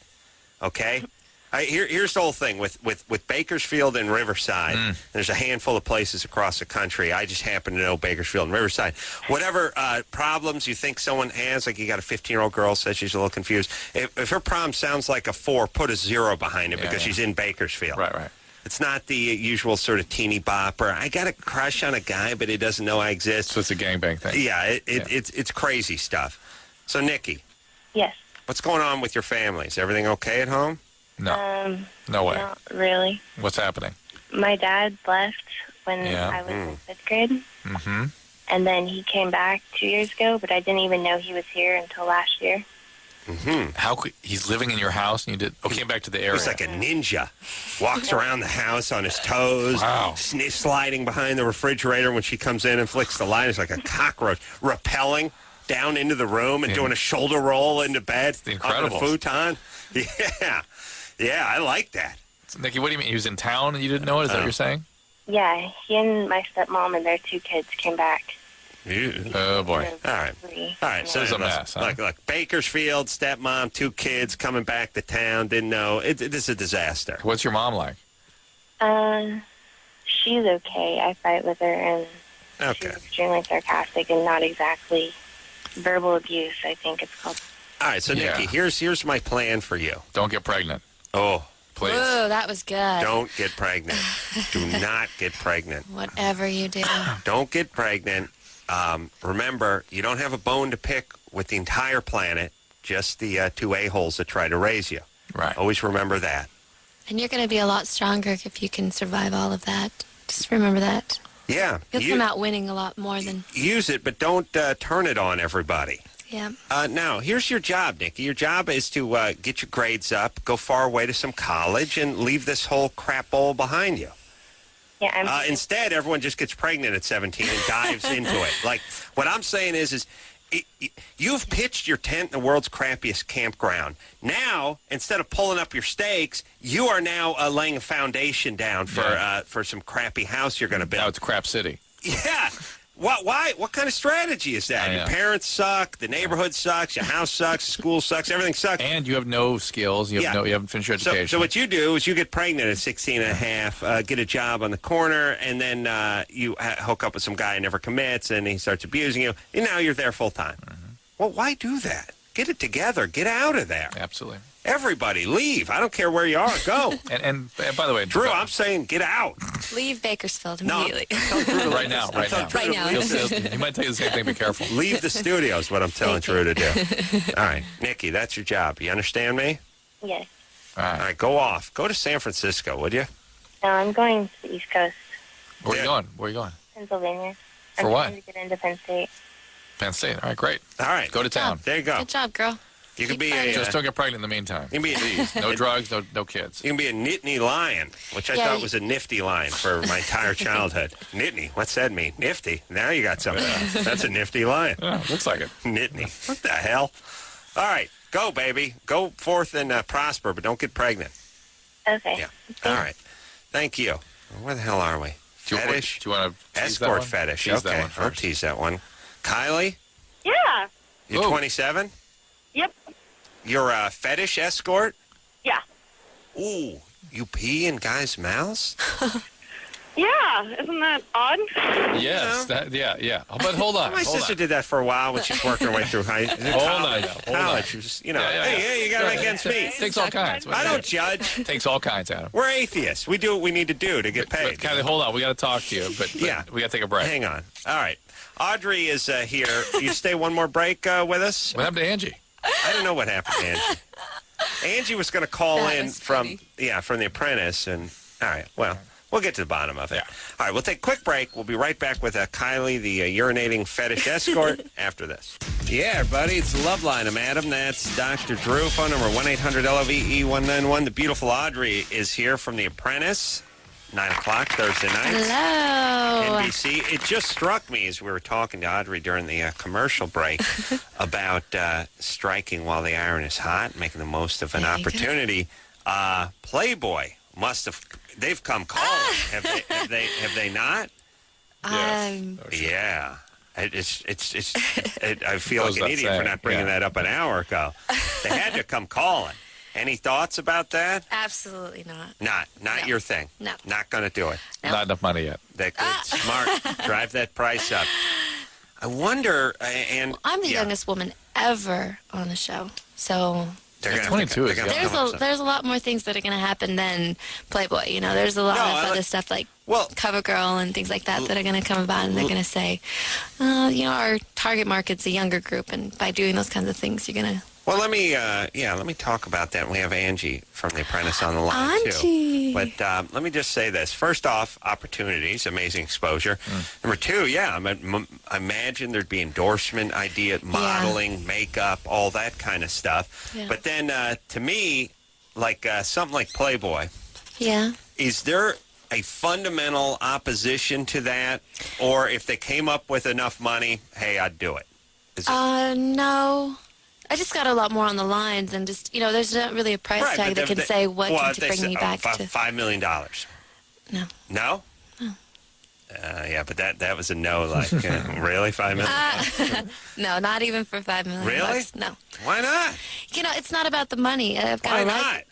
Okay? Here's the whole thing. With Bakersfield and Riverside, there's a handful of places across the country. I just happen to know Bakersfield and Riverside. Whatever problems you think someone has, like you got a 15-year-old girl says she's a little confused. If her problem sounds like a 4, put a 0 behind it because she's in Bakersfield. Right. It's not the usual sort of teeny bopper. I got a crush on a guy, but he doesn't know I exist. So it's a gangbang thing. Yeah, it's crazy stuff. So, Nikki. Yes. What's going on with your family? Is everything okay at home? No. No way. Not really. What's happening? My dad left when I was in 5th grade. Mm-hmm. And then he came back 2 years ago, but I didn't even know he was here until last year. Mm-hmm. He's living in your house and you came back to the area. He's like a ninja. Walks around the house on his toes. Wow. Sliding behind the refrigerator when she comes in and flicks the light. It's like a cockroach. Rappelling down into the room and doing a shoulder roll into bed on the futon. Yeah, I like that. So, Nikki, what do you mean? He was in town and you didn't know it? Is that what you're saying? Yeah, he and my stepmom and their 2 kids came back. Oh, boy. All right. So this is a mess. Huh? Look, Bakersfield, stepmom, 2 kids coming back to town. Didn't know. This is a disaster. What's your mom like? She's okay. I fight with her, and she's extremely sarcastic and not exactly verbal abuse, I think it's called. All right, so, Nikki, here's my plan for you. Don't get pregnant. Oh. Please. Ooh, that was good. Don't get pregnant. Do not get pregnant. Whatever you do. Don't get pregnant. Remember, you don't have a bone to pick with the entire planet, just the 2 a-holes that try to raise you. Right. Always remember that. And you're going to be a lot stronger if you can survive all of that. Just remember that. Yeah. You'll come out winning a lot more than... Use it, but don't turn it on everybody. Yeah. Now, here's your job, Nikki. Your job is to get your grades up, go far away to some college, and leave this whole crap bowl behind you. Yeah, instead, everyone just gets pregnant at 17 and dives into it. Like, what I'm saying is you've pitched your tent in the world's crappiest campground. Now, instead of pulling up your stakes, you are now laying a foundation down for some crappy house you're going to build. Now it's Crap City. Yeah. Why? What kind of strategy is that? Your parents suck. The neighborhood sucks. Your house sucks. The school sucks. Everything sucks. And you have no skills. You haven't finished your education. So what you do is you get pregnant at 16 and a half, get a job on the corner, and then you hook up with some guy who never commits, and he starts abusing you. And now you're there full time. Mm-hmm. Well, why do that? Get it together. Get out of there. Absolutely. Everybody, leave. I don't care where you are. Go. and by the way, Drew, I'm saying get out. Leave Bakersfield immediately. No, right now. Right now. He might tell you the same thing. Be careful. Leave the studio is what I'm telling Drew to do. All right, Nikki, that's your job. You understand me? Yes. All right, go off. Go to San Francisco, would you? No, I'm going to the East Coast. Where are you going? Where are you going? Pennsylvania. For I'm what? trying to get into Penn State. Penn State. All right, great. All right. Go to town. There you go. Good job, girl. You can be a... Just don't get pregnant in the meantime. You can be Please. No drugs, no kids. You can be a Nittany lion, which I thought was a nifty lion for my entire childhood. Nittany. What's that mean? Nifty. Now you got something. That's a nifty lion. Yeah, looks like it. Nittany. What the hell? All right. Go, baby. Go forth and prosper, but don't get pregnant. Okay. Yeah. All right. Thank you. Where the hell are we? Fetish? Do you want to Escort fetish. Tease okay. that one I'll tease that one. Kylie? Yeah. You're 27? Yep. You're a fetish escort? Yeah. Ooh, you pee in guys' mouths? Yeah. Isn't that odd? Yes. Yeah. Oh, but hold on. My sister did that for a while when she was working her way through college. She was, hey, you got to make ends meet. Takes all kinds. I don't judge. Takes all kinds, Adam. We're atheists. We do what we need to do to get paid. But Kylie, hold on. We got to talk to you. But we got to take a break. Hang on. All right. Audrey is here. You stay one more break with us? What happened to Angie? I don't know what happened to Angie. Angie was going to call in from The Apprentice, and all right, well, we'll get to the bottom of it. Yeah. All right, we'll take a quick break. We'll be right back with Kylie, the urinating fetish escort, after this. Yeah, buddy, it's Loveline. I'm Adam. That's Dr. Drew. Phone number 1-800-LOVE-191. The beautiful Audrey is here from The Apprentice. 9 o'clock Thursday night. Hello. NBC. It just struck me as we were talking to Audrey during the commercial break about striking while the iron is hot, making the most of an opportunity. Playboy must have. They've come calling. Have they not? Yeah. I feel like an idiot for not bringing that up an hour ago. They had to come calling. Any thoughts about that? Absolutely not. Not your thing. No. Not going to do it. No. Not enough money yet. That good, smart. Drive that price up. I wonder, and I'm the youngest woman ever on the show, so they're gonna 22 is there's a lot more things that are going to happen than Playboy. You know, there's a lot of other stuff like CoverGirl and things like that that are going to come about, and they're going to say, our target market's a younger group, and by doing those kinds of things, you're going to. Well, let me talk about that. We have Angie from The Apprentice on the line, too. But let me just say this. First off, opportunities, amazing exposure. Number two, I imagine there'd be endorsement idea, modeling, makeup, all that kind of stuff. Yeah. But then, to me, like something like Playboy. Yeah. Is there a fundamental opposition to that? Or if they came up with enough money, hey, I'd do it? No. I just got a lot more on the lines, and just, there's not really a price tag that can say what can bring me back to. $5 million. No. No? No. Yeah, but that was a no, like, really? $5 million? No, not even for $5 million. Really? No. Why not? It's not about the money. Why not?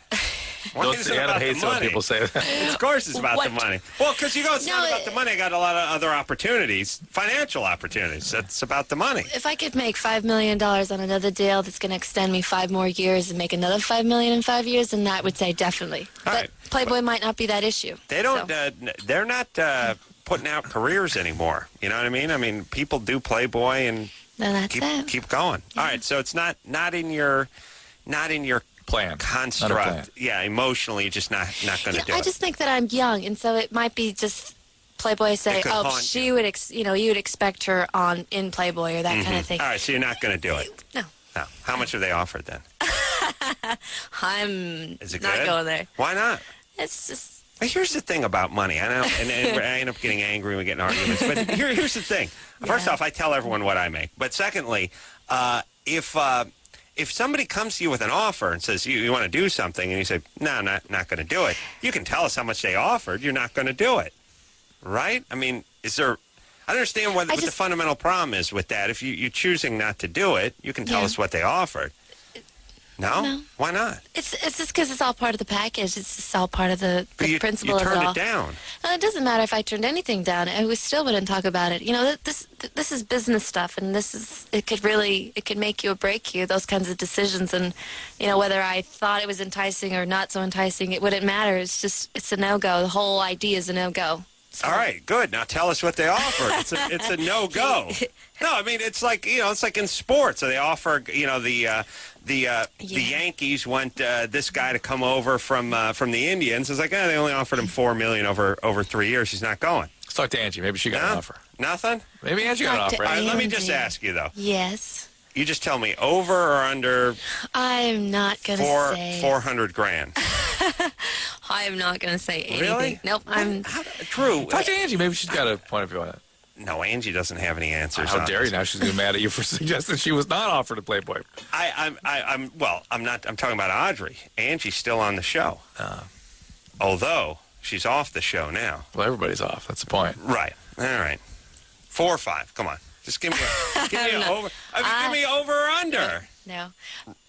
Why is it about the money? People say that. Of course it's about the money. Well, because it's not about the money. I got a lot of other opportunities, financial opportunities. That's about the money. If I could make $5 million on another deal that's going to extend me 5 more years and make another $5 million in 5 years, then that would say definitely. But Playboy might not be that issue. They don't. They're not putting out careers anymore. You know what I mean? I mean, people do Playboy and keep going. Yeah. All right, so it's not in your plan construct. Yeah, emotionally, you're just not going to do it. I just think that I'm young, and so it might be just Playboy say, she would, you would expect her in Playboy or that kind of thing. All right, so you're not going to do it. No. How much have they offered then? I'm Is it not good? going there. Why not? It's just But here's the thing about money. I know, and I end up getting angry when we get in arguments. But here's the thing. First off, I tell everyone what I make. But secondly, if somebody comes to you with an offer and says you want to do something, and you say, no, I'm not going to do it, you can tell us how much they offered. You're not going to do it, right? I mean, is there? I don't understand what the fundamental problem is with that. If you're choosing not to do it, you can tell us what they offered. No? Why not? It's just because it's all part of the package. It's just all part of the principle of it all. You turned it down. No, it doesn't matter if I turned anything down. We still wouldn't talk about it. You know, this is business stuff, and it could make you or break you, those kinds of decisions. And, you know, whether I thought it was enticing or not so enticing, it wouldn't matter. It's a no-go. The whole idea is a no-go. So. All right, good. Now tell us what they offer. It's a no-go. No, I mean, it's like in sports. So they offer, the Yankees want this guy to come over from the Indians. It's like, they only offered him $4 million over 3 years. He's not going. Let's talk to Angie. Maybe she got an offer. Nothing? Maybe Angie got an offer. All right, let me just ask you, though. Yes. You just tell me over or under. I'm not going to say. $400,000. I am not going to say anything. Really? Nope. True. Talk to Angie. Maybe she's got a point of view on it. No, Angie doesn't have any answers. How dare you? Now she's going to be mad at you for suggesting she was not offered a Playboy. I'm not. I'm talking about Audrey. Angie's still on the show. Although she's off the show now. Well, everybody's off. That's the point. Right. All right. 4 or 5. Come on. Just give me over. Give me over or under. No.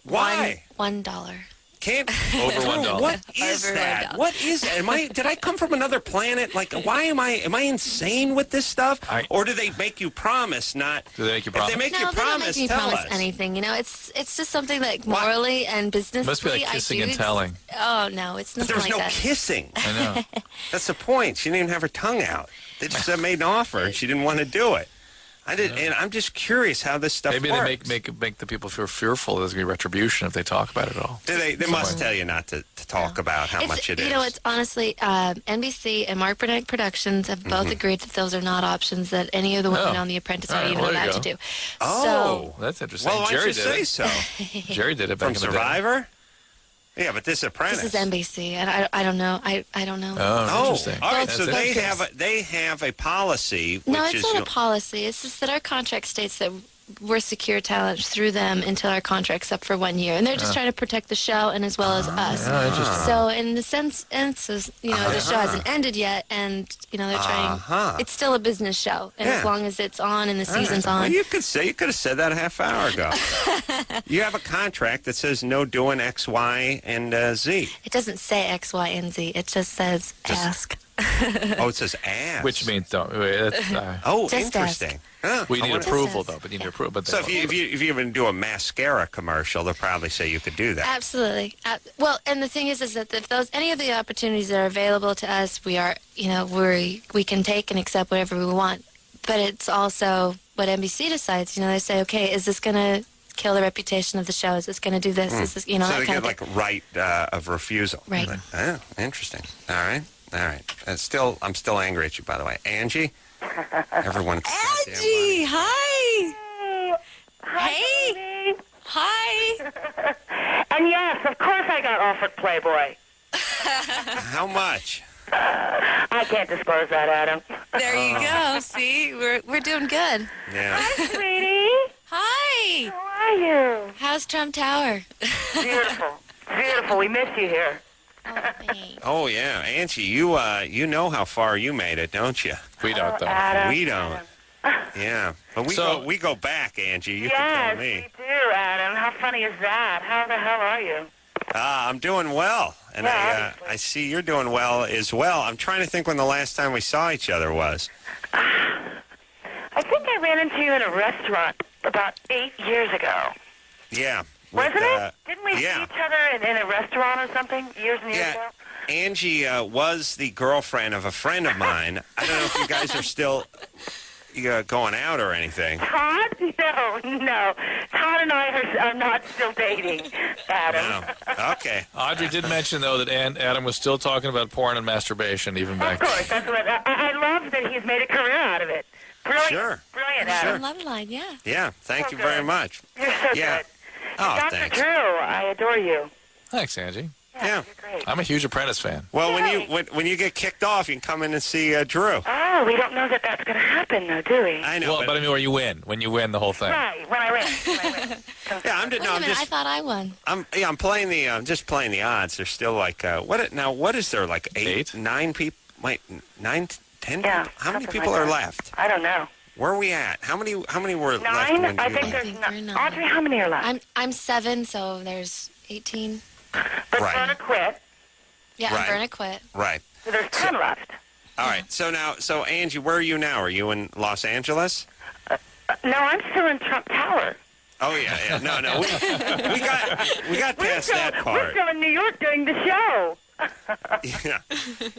Why? $1. Can't over $1. What is that? What is that? Did I come from another planet? Like, why am I insane with this stuff? Or do they make you promise not? Do they make you promise? If they make you they promise, don't make me tell promise us. anything. You know, it's just something like morally and businessly. Must be like kissing and telling. Oh no, it's nothing But there was like no that. kissing. I know. That's the point. She didn't even have her tongue out. They just made an offer and she didn't want to do it. I did, and I'm just curious how this stuff Maybe works. they make the people feel fearful there's going to be retribution if they talk about it all. They must tell you not to talk about how much it is. You know, it's honestly, NBC and Mark Burnett Productions have both agreed that those are not options that any of the women on The Apprentice are even allowed to do. Oh, that's interesting. Well, why Jerry don't you did say it. so? Jerry did it back From in the day. Survivor? Yeah, but this Apprentice. This is NBC, and I don't know. I don't know. Oh, interesting. All right, That's so they have a policy. No, which it's is not a policy. It's just that our contract states that we're secure talent through them until our contract's up for 1 year, and they're just trying to protect the show and as well as us. So in the sense, the show hasn't ended yet, and they're trying. It's still a business show, and as long as it's on and the season's on. Well, you could have said that a half hour ago. You have a contract that says no doing X, Y, and Z. It doesn't say X, Y, and Z. It just says ask. It says ask. Which means don't. Just interesting. Huh. We need approval, though, but you need approval. But so if you even do a mascara commercial, they'll probably say you could do that. Absolutely. Well, and the thing is that if any of the opportunities that are available to us, we are, we can take and accept whatever we want. But it's also what NBC decides. They say, okay, is this going to kill the reputation of the show? Is this going to do this? Is this, so they get like right of refusal. Right. Oh, interesting. All right. I'm still angry at you, by the way, Angie. Everyone. Angie, hi. Hey. Hi. And yes, of course I got offered Playboy. How much? I can't disclose that, Adam. There you go. See, we're doing good. Yeah. Hi, sweetie. Hi. How are you? How's Trump Tower? Beautiful. We miss you here. Oh yeah, Angie, you know how far you made it, don't you? We don't, though. Adam, we don't. Yeah, but we go back, Angie. You can tell me. Yes, we do, Adam. How funny is that? How the hell are you? I'm doing well, and I see you're doing well as well. I'm trying to think when the last time we saw each other was. I think I ran into you in a restaurant about 8 years ago. Yeah. Wasn't it? Didn't we see each other in a restaurant or something years and years ago? Angie was the girlfriend of a friend of mine. I don't know if you guys are still going out or anything. Todd? No. Todd and I are not still dating, Adam. No. Okay. Audrey did mention, though, that Adam was still talking about porn and masturbation even back then. Of course. That's what I love that he's made a career out of it. Brilliant. Sure. Brilliant, Adam. Loveline, yeah. Yeah. Thank you very much. You're so good. Oh, Dr. thanks. Drew, I adore you. Thanks, Angie. Yeah, Yeah. You're great. I'm a huge Apprentice fan. Well, when you get kicked off, you can come in and see Drew. Oh, we don't know that that's going to happen, though, do we? I know. Well, but I mean, where you win. When you win the whole thing. Right, when I win. Yeah, Wait a minute, I thought I won. I'm playing just playing the odds. There's still like what is there, like 9 people? Wait, 9, 10? Yeah, How many something people like are that. left? I don't know. Where are we at? How many were left? 9? When I you think left? there's we're 9. 9. Audrey, how many are left? I'm 7, so there's 18. But Right. Verna quit, Yeah, Right. and Verna quit. Right. so there's 10 left. All right. So Angie, where are you now? Are you in Los Angeles? No, I'm still in Trump Tower. Oh yeah. No. We got past that We're part. still in New York doing the show. Yeah.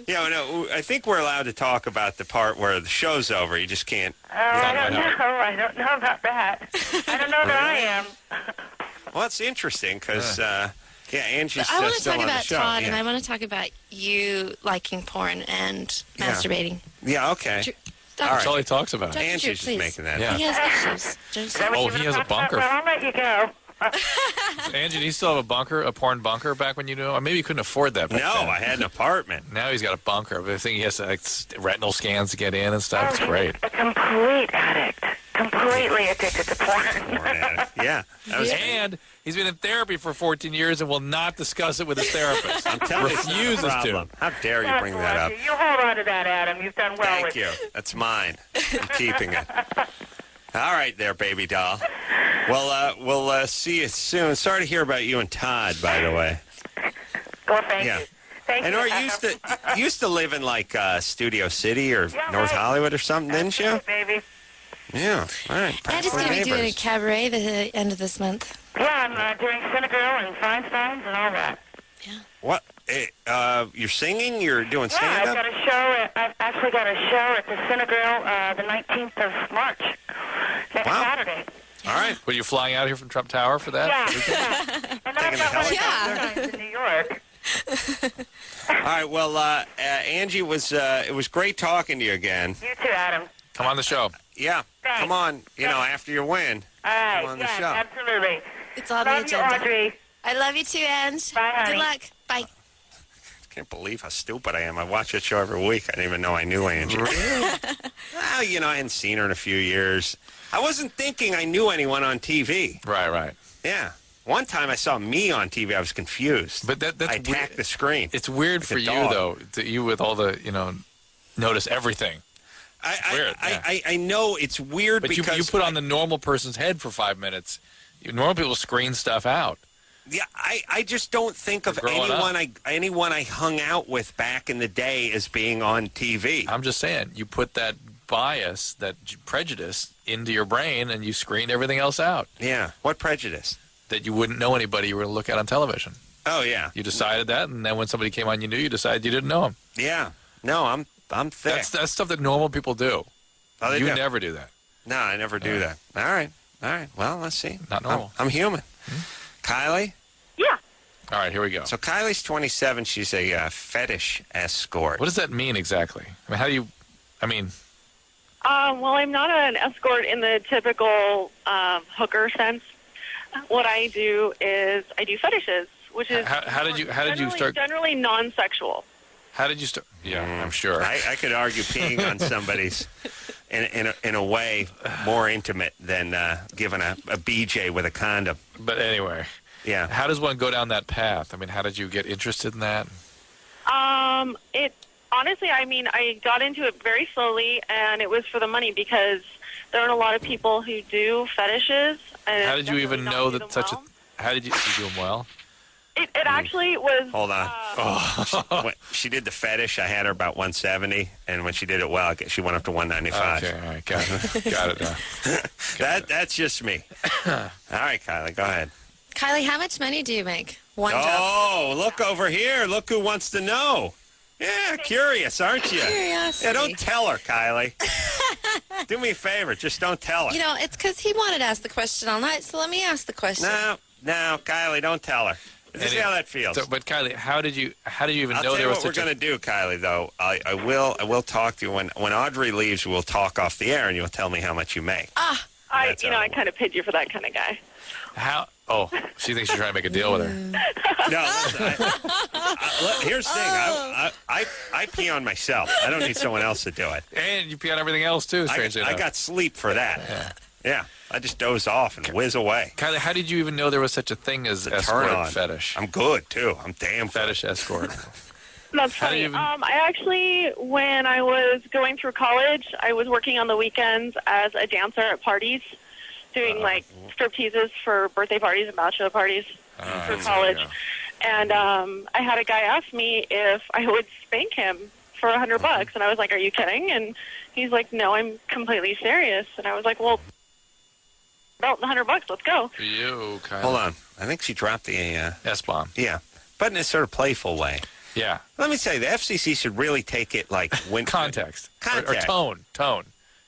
Yeah. No. I think we're allowed to talk about the part where the show's over. You just can't. Oh, I don't know. I don't know about that. I don't know that I am. Well, it's interesting because Angie's I want to still talk on the about show. Todd, yeah. and I want to talk about you liking porn and masturbating. Yeah. Okay. That's all he talks about. Dr. Drew, Angie's just please. making that. Yeah. He has issues. Just, Oh, he has a bunker. Well, I'll let you go. Angie, did he still have a bunker, a porn bunker back when you knew him? Or maybe he couldn't afford that back No, then. I had an apartment. Now he's got a bunker. But I think he has like retinal scans to get in and stuff. It's he's great. A complete addict. Completely addicted to porn. Porn addict. Yeah. That was, And he's been in therapy for 14 years and will not discuss it with his therapist. I'm telling you, it's not a Refuses to. problem. How dare you bring that up? You hold on to that, Adam. You've done well Thank with you. That's mine. I'm keeping it. All right there, baby doll. Well, we'll see you soon. Sorry to hear about you and Todd, by the way. Well, thank Yeah. you. Thank And you. you used to live in like Studio City or Yeah, North right. Hollywood or something, didn't you? Baby. Yeah. All right. and he's going to be doing a cabaret the end of this month. Yeah, I'm doing Cinegirl and Feinstein's and all that. What? You're singing? You're doing Yeah, stand I've up? got a show. I've actually got a show at the Cinegirl the 19th of March, next Wow. Saturday. All right. Were you flying out here from Trump Tower for that? Yeah. And Taking I've got the one of those in New York. All right. Well, Angie, it was great talking to you again. You too, Adam. Come on the show. Yeah. Thanks. Come on. After you win. All right. on the Yeah, show. absolutely. It's on the Love you, agenda. Audrey. I love you too, Ange. Bye, honey. Good luck. Bye. I can't believe how stupid I am. I watch that show every week. I didn't even know I knew Angie. Well, I hadn't seen her in a few years. I wasn't thinking I knew anyone on TV. Right. Yeah. One time I saw me on TV, I was confused. But that's I attacked the screen. It's weird Like for a you, dog. though, that you with all the, notice everything. weird, yeah. I know it's weird But because you put on the normal person's head for 5 minutes. Normal people screen stuff out. Yeah, I just don't think of Growing anyone I hung out with back in the day as being on TV. I'm just saying, you put that bias, that prejudice into your brain, and you screened everything else out. Yeah. What prejudice? That you wouldn't know anybody you were going to look at on television. Oh yeah. You decided that, and then when somebody came on, you decided you didn't know them. Yeah. No, I'm thick. That's stuff that normal people do. Oh, they You do. never do that. No, I never do that. All right. Well, let's see. Not normal. I'm human. Kylie? Yeah. All right, here we go. So Kylie's 27. She's a fetish escort. What does that mean exactly? I mean, how do you... Well, I'm not an escort in the typical hooker sense. What I do is I do fetishes, which is How did you start... generally non-sexual. How did you start... Yeah, I'm sure. I could argue peeing on somebody's in a way more intimate than giving a BJ with a condom. But anyway... Yeah. How does one go down that path? I mean, how did you get interested in that? It honestly, I got into it very slowly, and it was for the money because there aren't a lot of people who do fetishes. And How did you even know do that them such well. a... How did you do them well? It actually was. Hold on. When she did the fetish, I had her about 170, and when she did it well, she went up to 195. Okay, all right, got it now. That's just me. All right, Kylie, go ahead. Kylie, how much money do you make? One job. Oh, look over here. Look who wants to know. Yeah, curious, aren't you? Curiosity. Yeah, don't tell her, Kylie. Do me a favor. Just don't tell her. It's because he wanted to ask the question all night, so let me ask the question. No, Kylie, don't tell her. This is how that feels. So, but Kylie, how did you even I'll know tell there you was what we're such going to do, Kylie, though. I will talk to you. When Audrey leaves, we'll talk off the air, and you'll tell me how much you make. I kind of paid you for that kind of guy. How? Oh, she thinks you're trying to make a deal with her. No, listen, here's the thing. I pee on myself. I don't need someone else to do it. And you pee on everything else, too, strangely enough. I got sleep for that. Yeah. I just doze off and whiz away. Kylie, how did you even know there was such a thing as escort fetish? I'm good, too. I'm damn fetish escort. That's funny. I actually, when I was going through college, I was working on the weekends as a dancer at parties, doing like strip teases for birthday parties and bachelor parties for college. And I had a guy ask me if I would spank him for $100, and I was like, "Are you kidding?" And he's like, "No, I'm completely serious." And I was like, "Well, about $100, let's go." For you, Kylie. Hold on. I think she dropped the S-bomb. Yeah, but in a sort of playful way. Yeah. Let me say, the FCC should really take it like when context. Or tone.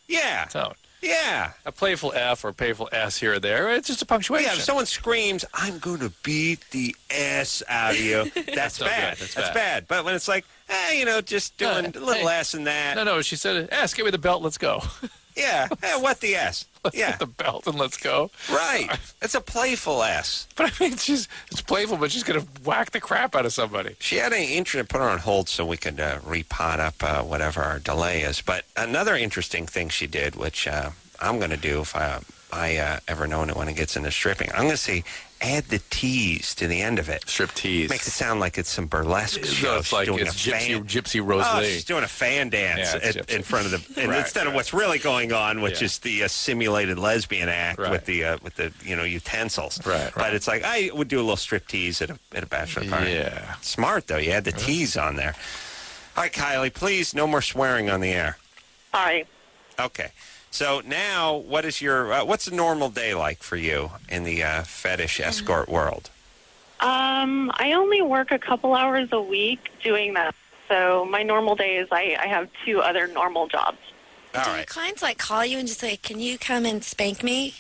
Yeah. Tone. Yeah. A playful F or playful S here or there. It's just a punctuation. Yeah, if someone screams, "I'm going to beat the S out of you," that's bad. That's bad. But when it's like, just doing a little S in that. No, she said, S, give me the belt, let's go. Yeah. What the S? Let's get the belt and let's go. Right. It's a playful S. But I mean, it's playful, but she's going to whack the crap out of somebody. She had an interest, put her on hold so we could repot up whatever our delay is. But another interesting thing she did, which I'm going to do if I ever know anyone who gets into stripping, I'm going to say, add the tease to the end of it. Strip tease. Makes it sound like it's some burlesque show. It's like it's Gypsy Rose Lee. She's doing a fan dance in front of the, and instead of what's really going on, which is the simulated lesbian act with the utensils. Right. But it's like I would do a little strip tease at a bachelor party. Yeah. Smart though. You had the tease on there. All right, Kylie, please no more swearing on the air. All right. Okay. So now, what is your what's a normal day like for you in the fetish escort world? I only work a couple hours a week doing that. So my normal day is I have 2 other normal jobs. Do your clients like call you and just say, "Can you come and spank me?"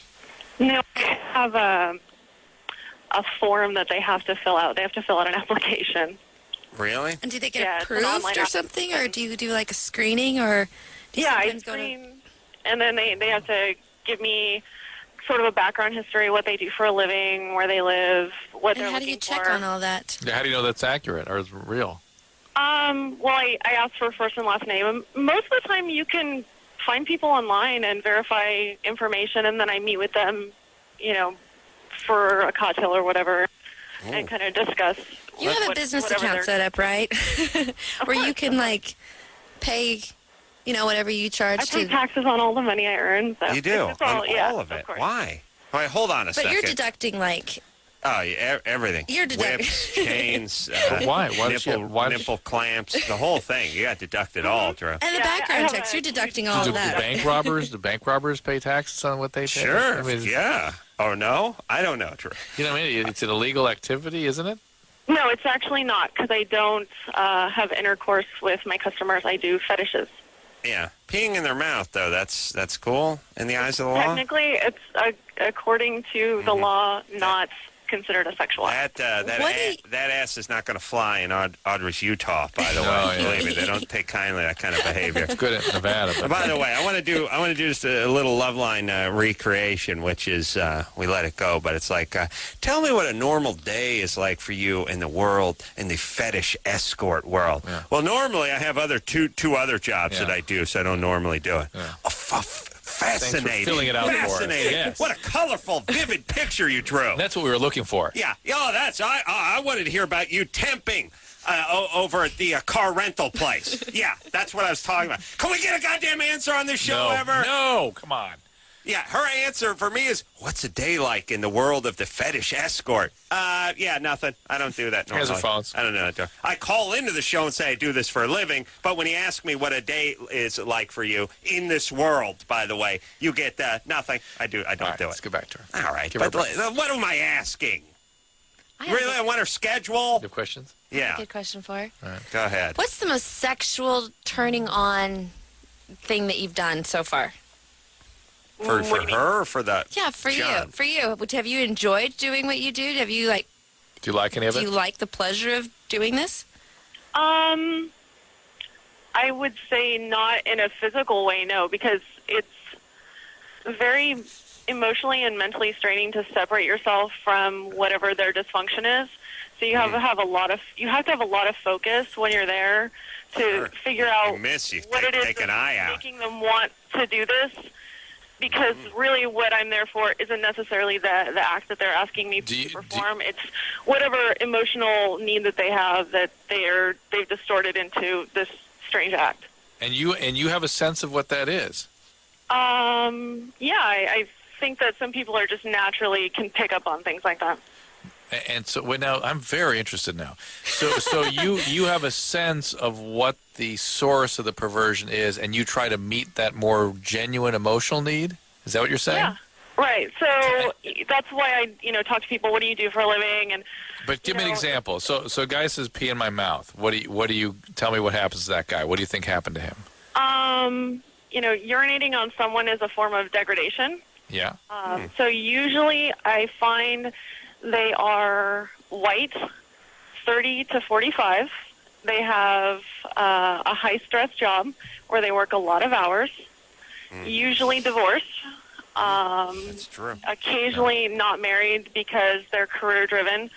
No, I have a form that they have to fill out. They have to fill out an application. Really? And do they get approved or something, or do you do like a screening, or do you I screen. And then they have to give me sort of a background history, what they do for a living, where they live, what they're looking for. And how do you check on all that? Yeah, how do you know that's accurate or is real? Well, I asked for first and last name. Most of the time you can find people online and verify information, and then I meet with them, for a cocktail or whatever, and kind of discuss. You have a business account set up, right? Where you can, pay... whatever you charge I pay taxes on all the money I earn. So you do? All of it? Why? All right, hold on a second. But you're deducting, Oh, yeah, everything. You're deducting. Whips, chains, why? Nipple clamps, the whole thing. You got deducted all, Drew. And the background checks, you're deducting all of that. Do bank robbers pay taxes on what they pay? Sure, yeah. Oh, no? I don't know, Drew. You know what I mean? It's an illegal activity, isn't it? No, it's actually not, because I don't have intercourse with my customers. I do fetishes. Yeah, peeing in their mouth, though, that's cool in the eyes of the law? Technically, it's, according to the law, not considered a sexual act. That ass is not going to fly in Audrey's Utah, by the way. Believe me, they don't take kindly that kind of behavior. It's good in Nevada. But by the way, I want to do just a little Loveline recreation, which is we let it go, but it's like, tell me what a normal day is like for you in the world, in the fetish escort world. Yeah. Well, normally I have two other jobs that I do, so I don't normally do it. Yeah. Fascinating. Thanks for filling it out for us. Yes. What a colorful, vivid picture you drew. That's what we were looking for. Yeah. I wanted to hear about you temping over at the car rental place. Yeah, that's what I was talking about. Can we get a goddamn answer on this show ever? No, come on. Yeah, her answer for me is, what's a day like in the world of the fetish escort? Yeah, nothing. I don't do that normally. Here's the phones. I don't know that. I call into the show and say I do this for a living, but when you ask me what a day is like for you in this world, by the way, you get nothing. I don't do it. Let's get back to her. All right, but what am I asking? I want her schedule? You have questions? Yeah. Good question for her. All right. Go ahead. What's the most sexual turning on thing that you've done so far? For her or for the for John? you. For you. Have you enjoyed doing what you do? Have you Do you like any of it? Do you like the pleasure of doing this? I would say not in a physical way, no, because it's very emotionally and mentally straining to separate yourself from whatever their dysfunction is. So you have to have a lot of focus when you're there to figure out what it is that's making them want to do this. Because really, what I'm there for isn't necessarily the act that they're asking me to perform. It's whatever emotional need that they have that they've distorted into this strange act. And you have a sense of what that is. Yeah, I think that some people are just naturally can pick up on things like that. And so now I'm very interested now. So you have a sense of what the source of the perversion is, and you try to meet that more genuine emotional need? Is that what you're saying? Yeah. Right. So that's why I talk to people. What do you do for a living? But give me an example. So a guy says pee in my mouth. What do you tell me what happens to that guy? What do you think happened to him? Urinating on someone is a form of degradation. Yeah. So usually I find they are white, 30 to 45. They have a high-stress job where they work a lot of hours, usually divorced. That's true. Occasionally not married because they're career-driven.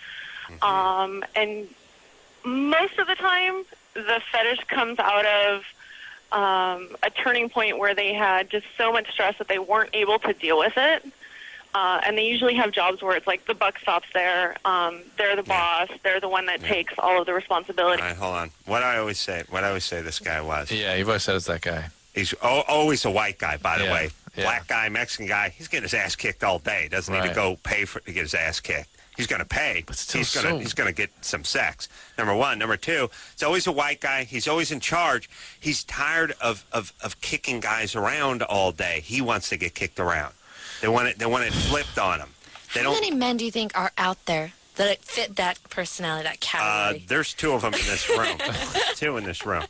And most of the time, the fetish comes out of a turning point where they had just so much stress that they weren't able to deal with it. And they usually have jobs where it's like the buck stops there. They're the boss. They're the one that takes all of the responsibility. All right, hold on. What I always say this guy was. Yeah, you've always said it's that guy. He's always a white guy, by the way. Black guy, Mexican guy, he's getting his ass kicked all day. Doesn't need to go pay to get his ass kicked. He's going to pay. But he's going to get some sex. Number one. Number two, it's always a white guy. He's always in charge. He's tired of kicking guys around all day. He wants to get kicked around. They want it flipped on him. How many men do you think are out there that fit that personality, that category? There's two of them in this room. Two in this room.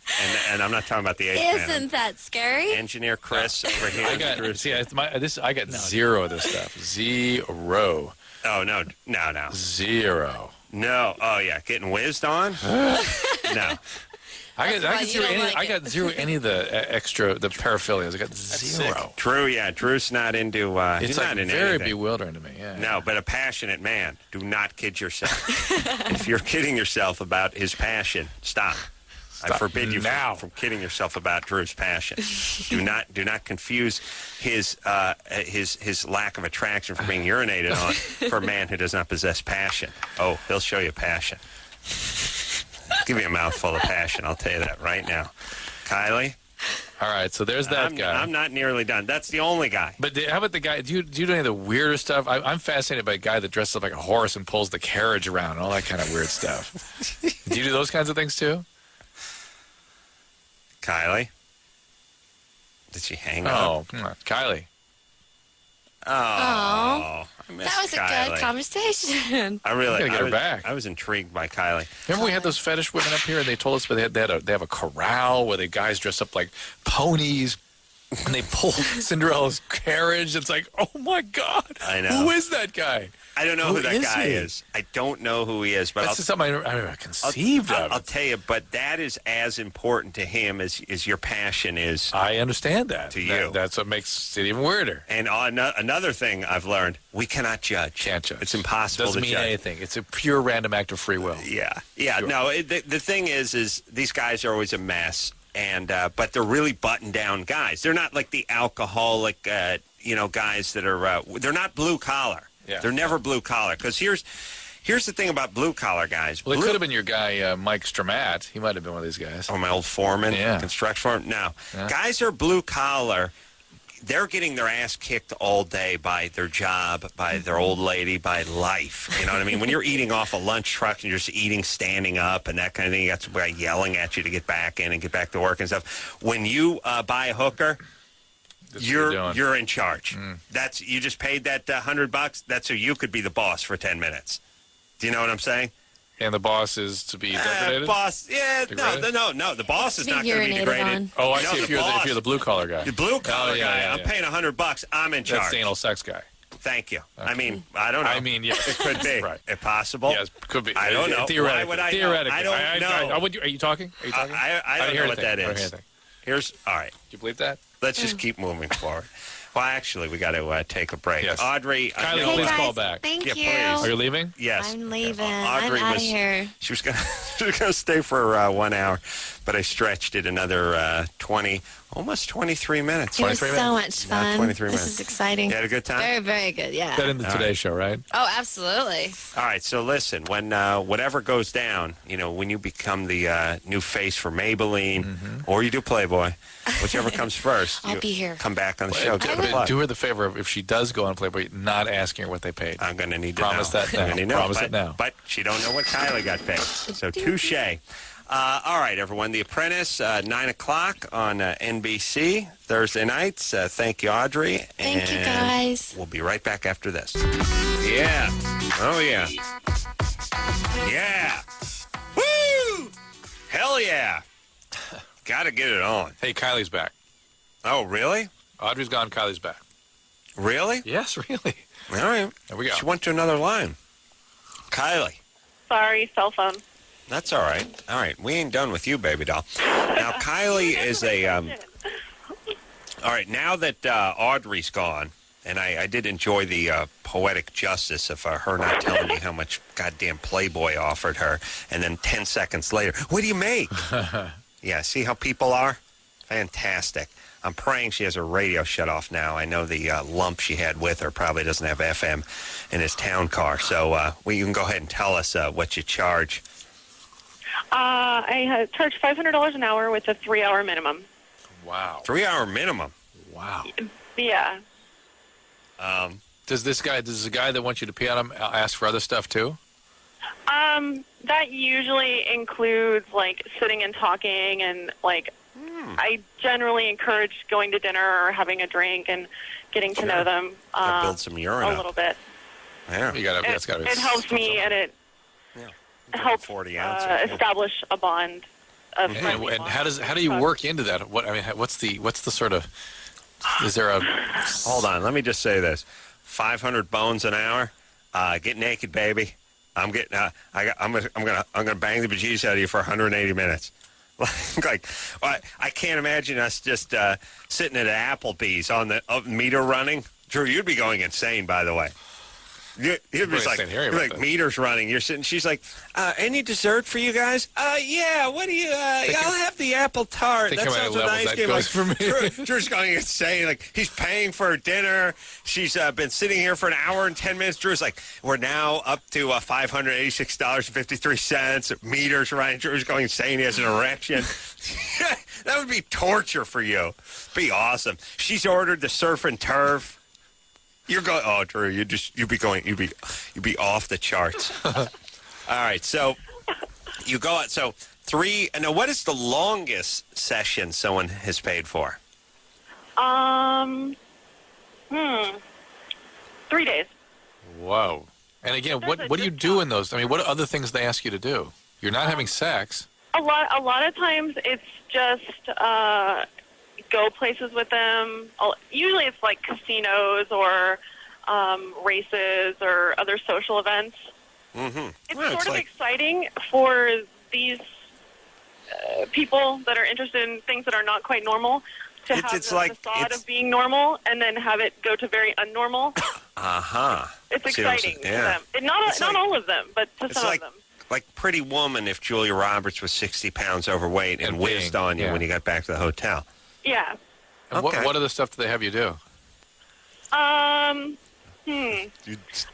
And I'm not talking about the age man. Isn't that scary? Engineer Chris over here. I got zero of this stuff. Zero. Oh, no. Zero. No. Oh, yeah. Getting whizzed on? No. I got zero any of the extra, the paraphilias. I got zero. Drew, Drew's not into, it's he's not into very anything. Bewildering to me, yeah. No, but a passionate man. Do not kid yourself. If you're kidding yourself about his passion, stop. I forbid you from kidding yourself about Drew's passion. Do not confuse his lack of attraction for being urinated on for a man who does not possess passion. Oh, he'll show you passion. Give me a mouthful of passion, I'll tell you that right now. Kylie? All right, so there's that guy. I'm not nearly done. That's the only guy. But how about the guy? Do you do any of the weirder stuff? I'm fascinated by a guy that dresses up like a horse and pulls the carriage around and all that kind of weird stuff. Do you do those kinds of things too? Kylie? Did she hang up? Oh, come on. Kylie. Oh. That was a good conversation. I really gotta get her back. I was intrigued by Kylie. Remember we had those fetish women up here, and they told us they have a corral where the guys dress up like ponies, and they pull Cinderella's carriage. It's like, oh my God! I know. Who is that guy? I don't know who that guy is. I don't know who he is, but that's just something I never conceived of. I'll tell you, but that is as important to him as your passion is. I understand that. To you. That's what makes it even weirder. And another thing I've learned, we cannot judge. Can't judge. It's impossible to judge. Doesn't mean anything. It's a pure random act of free will. Yeah. Sure. No, the thing is these guys are always a mess, and but they're really buttoned down guys. They're not like the alcoholic, guys that are. They're not blue collar. Yeah. They're never blue collar. Because here's the thing about blue collar guys. Well, it could have been your guy, Mike Stramat. He might have been one of these guys. Oh, my old foreman, construction foreman. No, guys are blue collar. They're getting their ass kicked all day by their job, by their old lady, by life. You know what I mean? When you're eating off a lunch truck and you're just eating standing up and that kind of thing, you got somebody yelling at you to get back in and get back to work and stuff. When you buy a hooker, you're in charge. You just paid that $100. That's so you could be the boss for 10 minutes. Do you know what I'm saying? And the boss is to be degraded? Boss, no. The boss is not going to be degraded. Oh, I see. If you're the blue collar guy. The blue collar guy. I'm paying $100. I'm in charge. That's the anal sex guy. Thank you. Okay. I mean, I don't know. I mean, yes. It could be. Right. If possible. Yes, could be. I don't know. Theoretically. Why would I Theoretically. know? I don't know. Are you talking? I don't know what that is. All right. Do you believe that? Let's just keep moving forward. Well, actually, we got to take a break. Yes. Audrey, Kylie, Hey, please guys, call back. Thank Yeah, you. please. Are you leaving? Yes. I'm leaving. Audrey I'm out of was here. She was gonna stay for 1 hour, but I stretched it another 20, almost 23 minutes. It was 23 so minutes? much fun. 23 This minutes. is exciting. You had a good time? Very, very good, yeah. That in the Today Show, right? Oh, absolutely. All right, so listen, when whatever goes down, when you become the new face for Maybelline, or you do Playboy, whichever comes first, I'll you be here. come back on the show. Get the But plug. do her the favor of, if she does go on Playboy, not asking her what they paid. I'm going to need to Promise know. that now. I'm gonna need to know, Promise it now. But she don't know what Kylie got paid. So touche. All right, everyone. The Apprentice, 9 o'clock on NBC Thursday nights. Thank you, Audrey. Thank you, guys. We'll be right back after this. Yeah. Oh, yeah. Yeah. Woo! Hell yeah. Got to get it on. Hey, Kylie's back. Oh, really? Audrey's gone. Kylie's back. Really? Yes, really. All right. There we go. She went to another line. Kylie. Sorry, cell phone. That's all right. All right. We ain't done with you, baby doll. Now, Kylie is a... all right. Now that Audrey's gone, and I did enjoy the poetic justice of her not telling me how much goddamn Playboy offered her, and then 10 seconds later, what do you make? Yeah, see how people are? Fantastic. I'm praying she has her radio shut off now. I know the lump she had with her probably doesn't have FM in his town car. So you can go ahead and tell us what you charge. I charge $500 an hour with a 3-hour minimum. Wow. 3-hour minimum. Wow. Yeah. Does the guy that wants you to pee on him ask for other stuff too? That usually includes like sitting and talking, and like I generally encourage going to dinner or having a drink and getting to know them Build some urine a little bit. Yeah. It helps me, and it helps 40 ounces. establish a bond of friendly And bond. how do you work into that? What's the sort of, is there a... Hold on. Let me just say this. 500 bones an hour. Get naked, baby. I'm getting. I'm gonna bang the bejesus out of you for 180 minutes. I can't imagine us just sitting at Applebee's on the meter running. Drew, you'd be going insane, by the way. You'd be like meters running. You're sitting. She's like, any dessert for you guys? Yeah. What do you? I'll have the apple tart. That sounds a nice game. Like, for me. Drew's going insane. Like he's paying for her dinner. She's been sitting here for an hour and 10 minutes. Drew's like, we're now up to $586.53. Meters running. Drew's going insane. He has an erection. That would be torture for you. Be awesome. She's ordered the surf and turf. You're going. Oh, Drew, you'd be off the charts. All right, so you go out. So 3. Now, what is the longest session someone has paid for? 3 days. Whoa. And again, what do you do in those? I mean, what other things do they ask you to do? You're not having sex. A lot of times it's just go places with them. Usually it's like casinos or races or other social events. Mm-hmm. It's sort of exciting for these people that are interested in things that are not quite normal to have the facade of being normal and then have it go to very unnormal. It's exciting to them. Not all of them, but to some of them. Like Pretty Woman if Julia Roberts was 60 pounds overweight and whizzed on you when you got back to the hotel. Yeah. And what other stuff do they have you do? You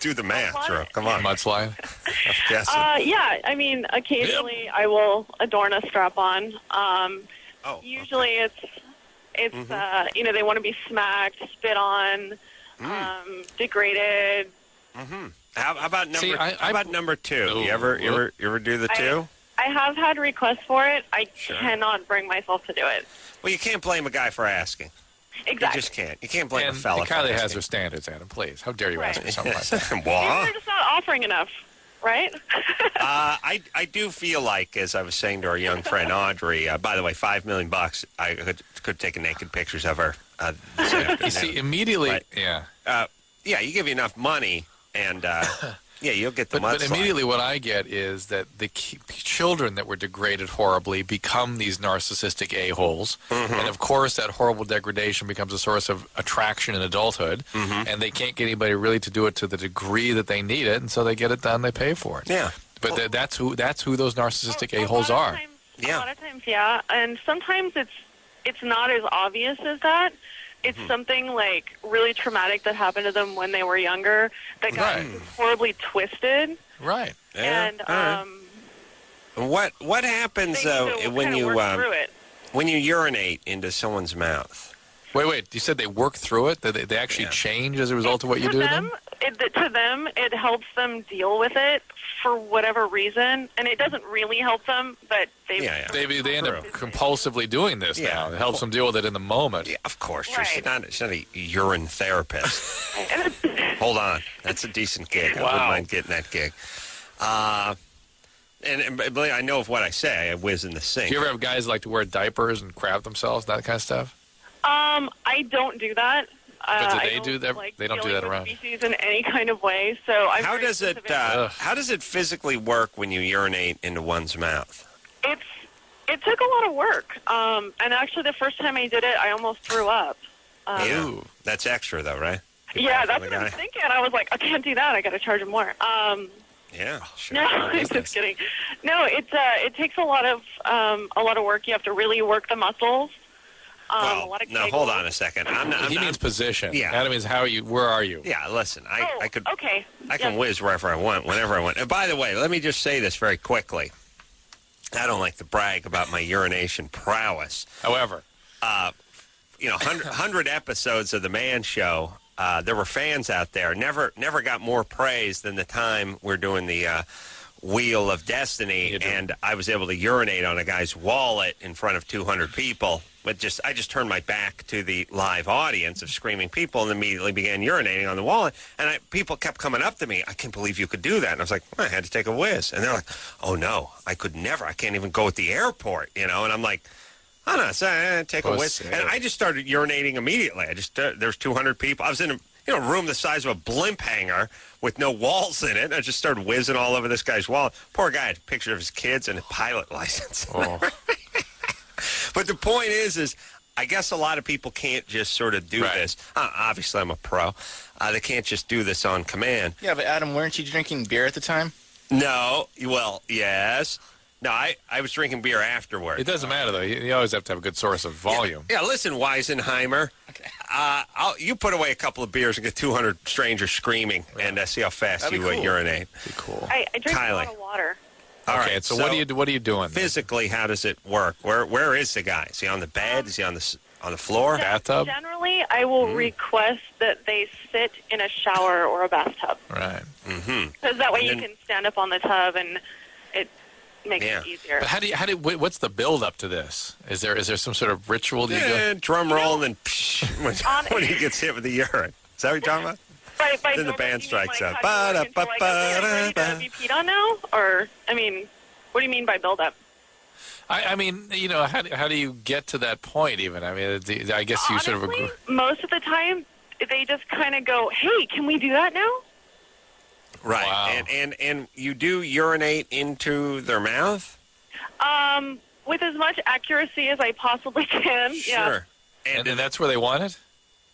do the math, Drew. Come on. Mudslide? Yeah, I mean, occasionally I will adorn a strap-on. Usually it's they want to be smacked, spit on, degraded. Mm-hmm. How about number 2? You ever do the 2? I have had requests for it. I cannot bring myself to do it. Well, you can't blame a guy for asking. Exactly. You just can't. You can't blame a fella. And Kylie has her standards, Adam. Please, how dare you ask for something like that? Maybe they're just not offering enough, right? I do feel like, as I was saying to our young friend Audrey. By the way, $5 million. I could take naked pictures of her this afternoon. You see, immediately, you give you enough money, and Yeah, you'll get the mudslide. But immediately what I get is that the children that were degraded horribly become these narcissistic a-holes. Mm-hmm. And, of course, that horrible degradation becomes a source of attraction in adulthood. Mm-hmm. And they can't get anybody really to do it to the degree that they need it. And so they get it done, they pay for it. Yeah. But that's who those narcissistic a-holes are. A lot of times, yeah. And sometimes it's not as obvious as that. It's something like really traumatic that happened to them when they were younger that got horribly twisted. Right. Yeah. And what happens when you urinate into someone's mouth? Wait. You said they work through it? They actually change as a result of what you do to them? To them, it helps them deal with it for whatever reason, and it doesn't really help them, but they end up compulsively doing this now. It helps them deal with it in the moment. Yeah, of course. She's not a urine therapist. Hold on. That's a decent gig. Wow. I wouldn't mind getting that gig. And believe I know of what I say. I whiz in the sink. Do you ever have guys like to wear diapers and crap themselves, that kind of stuff? I don't do that. But do they do that? Like they don't do that around. Feces in any kind of way. So how does it physically work when you urinate into one's mouth? It took a lot of work. And actually, the first time I did it, I almost threw up. That's extra, though, right? Yeah, that's what I was thinking. I was like, I can't do that. I got to charge him more. Yeah, sure. No, I'm just kidding. No, it takes a lot of work. You have to really work the muscles. Now hold on a second. He means position. Yeah. Adam means where are you? Yeah, listen, I can whiz wherever I want, whenever I want. And by the way, let me just say this very quickly. I don't like to brag about my urination prowess. However, 100 episodes of The Man Show, there were fans out there. Never got more praise than the time we're doing the Wheel of Destiny, and I was able to urinate on a guy's wallet in front of 200 people. But I just turned my back to the live audience of screaming people and immediately began urinating on the wallet. And people kept coming up to me. I can't believe you could do that. And I was like, I had to take a whiz. And they're like, oh, no, I could never. I can't even go at the airport, And I'm like, oh, no, so take a whiz. And I just started urinating immediately. There's 200 people. I was in a room the size of a blimp hangar with no walls in it. I just started whizzing all over this guy's wallet. Poor guy had a picture of his kids and a pilot license. Oh. But the point is I guess a lot of people can't just sort of do this. Obviously, I'm a pro. They can't just do this on command. Yeah, but Adam, weren't you drinking beer at the time? No. Well, yes. No, I was drinking beer afterwards. It doesn't matter, though. You always have to have a good source of volume. Yeah, listen, Weisenheimer. Okay. You put away a couple of beers and get 200 strangers screaming and see how fast you urinate. Be cool. I drink a lot of water. All right. So what are you doing? Physically, how does it work? Where is the guy? Is he on the bed? Is he on the floor? Bathtub? Generally, I will request that they sit in a shower or a bathtub. Right. Because that way you can stand up on the tub and it makes it easier. But what's the build up to this? Is there some sort of ritual that you go? Drum roll and then when he gets hit with the urine. Is that what you're talking about? Then the band strikes up. Ready to be peed on now? Or, what do you mean by build up? I mean, how do you get to that point even? I mean, I guess you sort of agree. Most of the time, they just kind of go, hey, can we do that now? Right. Wow. And you do urinate into their mouth? With as much accuracy as I possibly can. Sure. Yeah. And that's where they want it?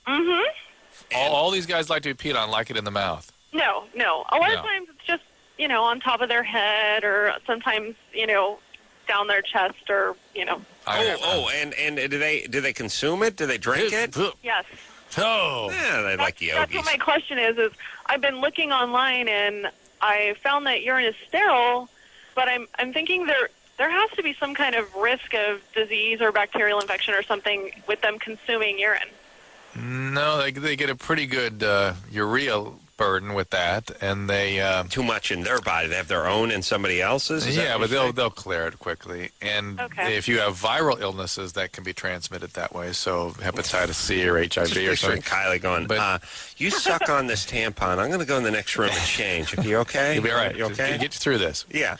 Mm-hmm. All these guys like to be peed on, like it in the mouth. No. A lot of times it's just, on top of their head or sometimes, down their chest or, and do they consume it? Do they drink it? Yes. Oh. Yeah, they like yogis. That's what my question is I've been looking online and I found that urine is sterile, but I'm thinking there has to be some kind of risk of disease or bacterial infection or something with them consuming urine. No, they get a pretty good urea burden with that, and they too much in their body. They have their own and somebody else's. But they'll clear it quickly. And if you have viral illnesses, that can be transmitted that way. So hepatitis C or HIV or something. Kylie going, you suck on this tampon. I'm going to go in the next room and change. Are you okay? You'll be all right. You okay? Get you through this. Yeah.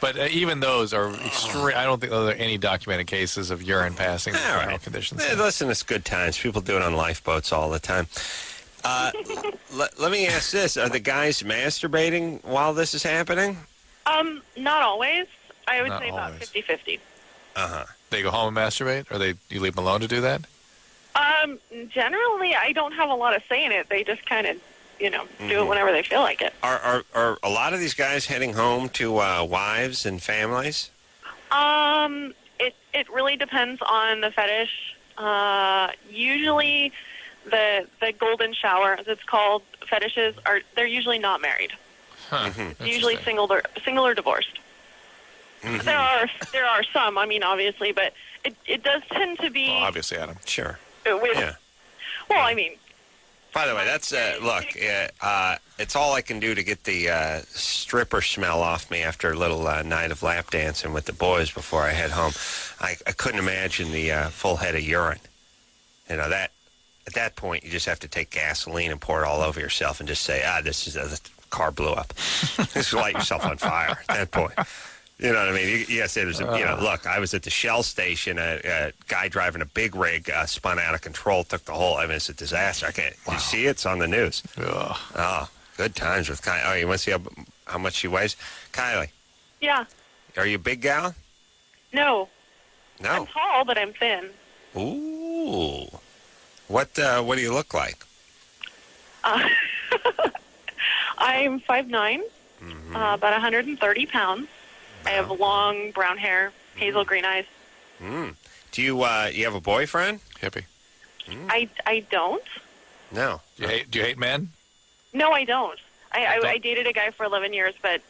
But even those are extreme. I don't think there are any documented cases of urine passing viral conditions. Listen, it's good times. People do it on lifeboats all the time. Let me ask this. Are the guys masturbating while this is happening? Not always. I would Not say about always. 50-50. Uh-huh. They go home and masturbate, or you leave them alone to do that? Generally, I don't have a lot of say in it. They just kind of, do it whenever they feel like it. Are a lot of these guys heading home to wives and families? It really depends on the fetish. Usually, the golden shower, as it's called, fetishes they're usually not married. Huh. Usually single or divorced. Mm-hmm. There are some. I mean, obviously, but it does tend to be. Well, obviously, Adam. Sure. Yeah. Well, I mean. By the way, that's look. It's all I can do to get the stripper smell off me after a little night of lap dancing with the boys before I head home. I couldn't imagine the full head of urine. That at that point you just have to take gasoline and pour it all over yourself and just say, this is the car blew up. Just light yourself on fire at that point. You know what I mean? You gotta say there's look, I was at the Shell station, a guy driving a big rig spun out of control, took the whole, it's a disaster. Did you see it? It's on the news. Ugh. Oh, good times with Kylie. Oh, you want to see how much she weighs? Kylie. Yeah. Are you a big gal? No. No. I'm tall, but I'm thin. Ooh. What do you look like? I'm 5'9", about 130 pounds. I have long brown hair, hazel green eyes. Do you have a boyfriend? Hippie. I don't. No. Do you hate men? No, I don't. I dated a guy for 11 years, but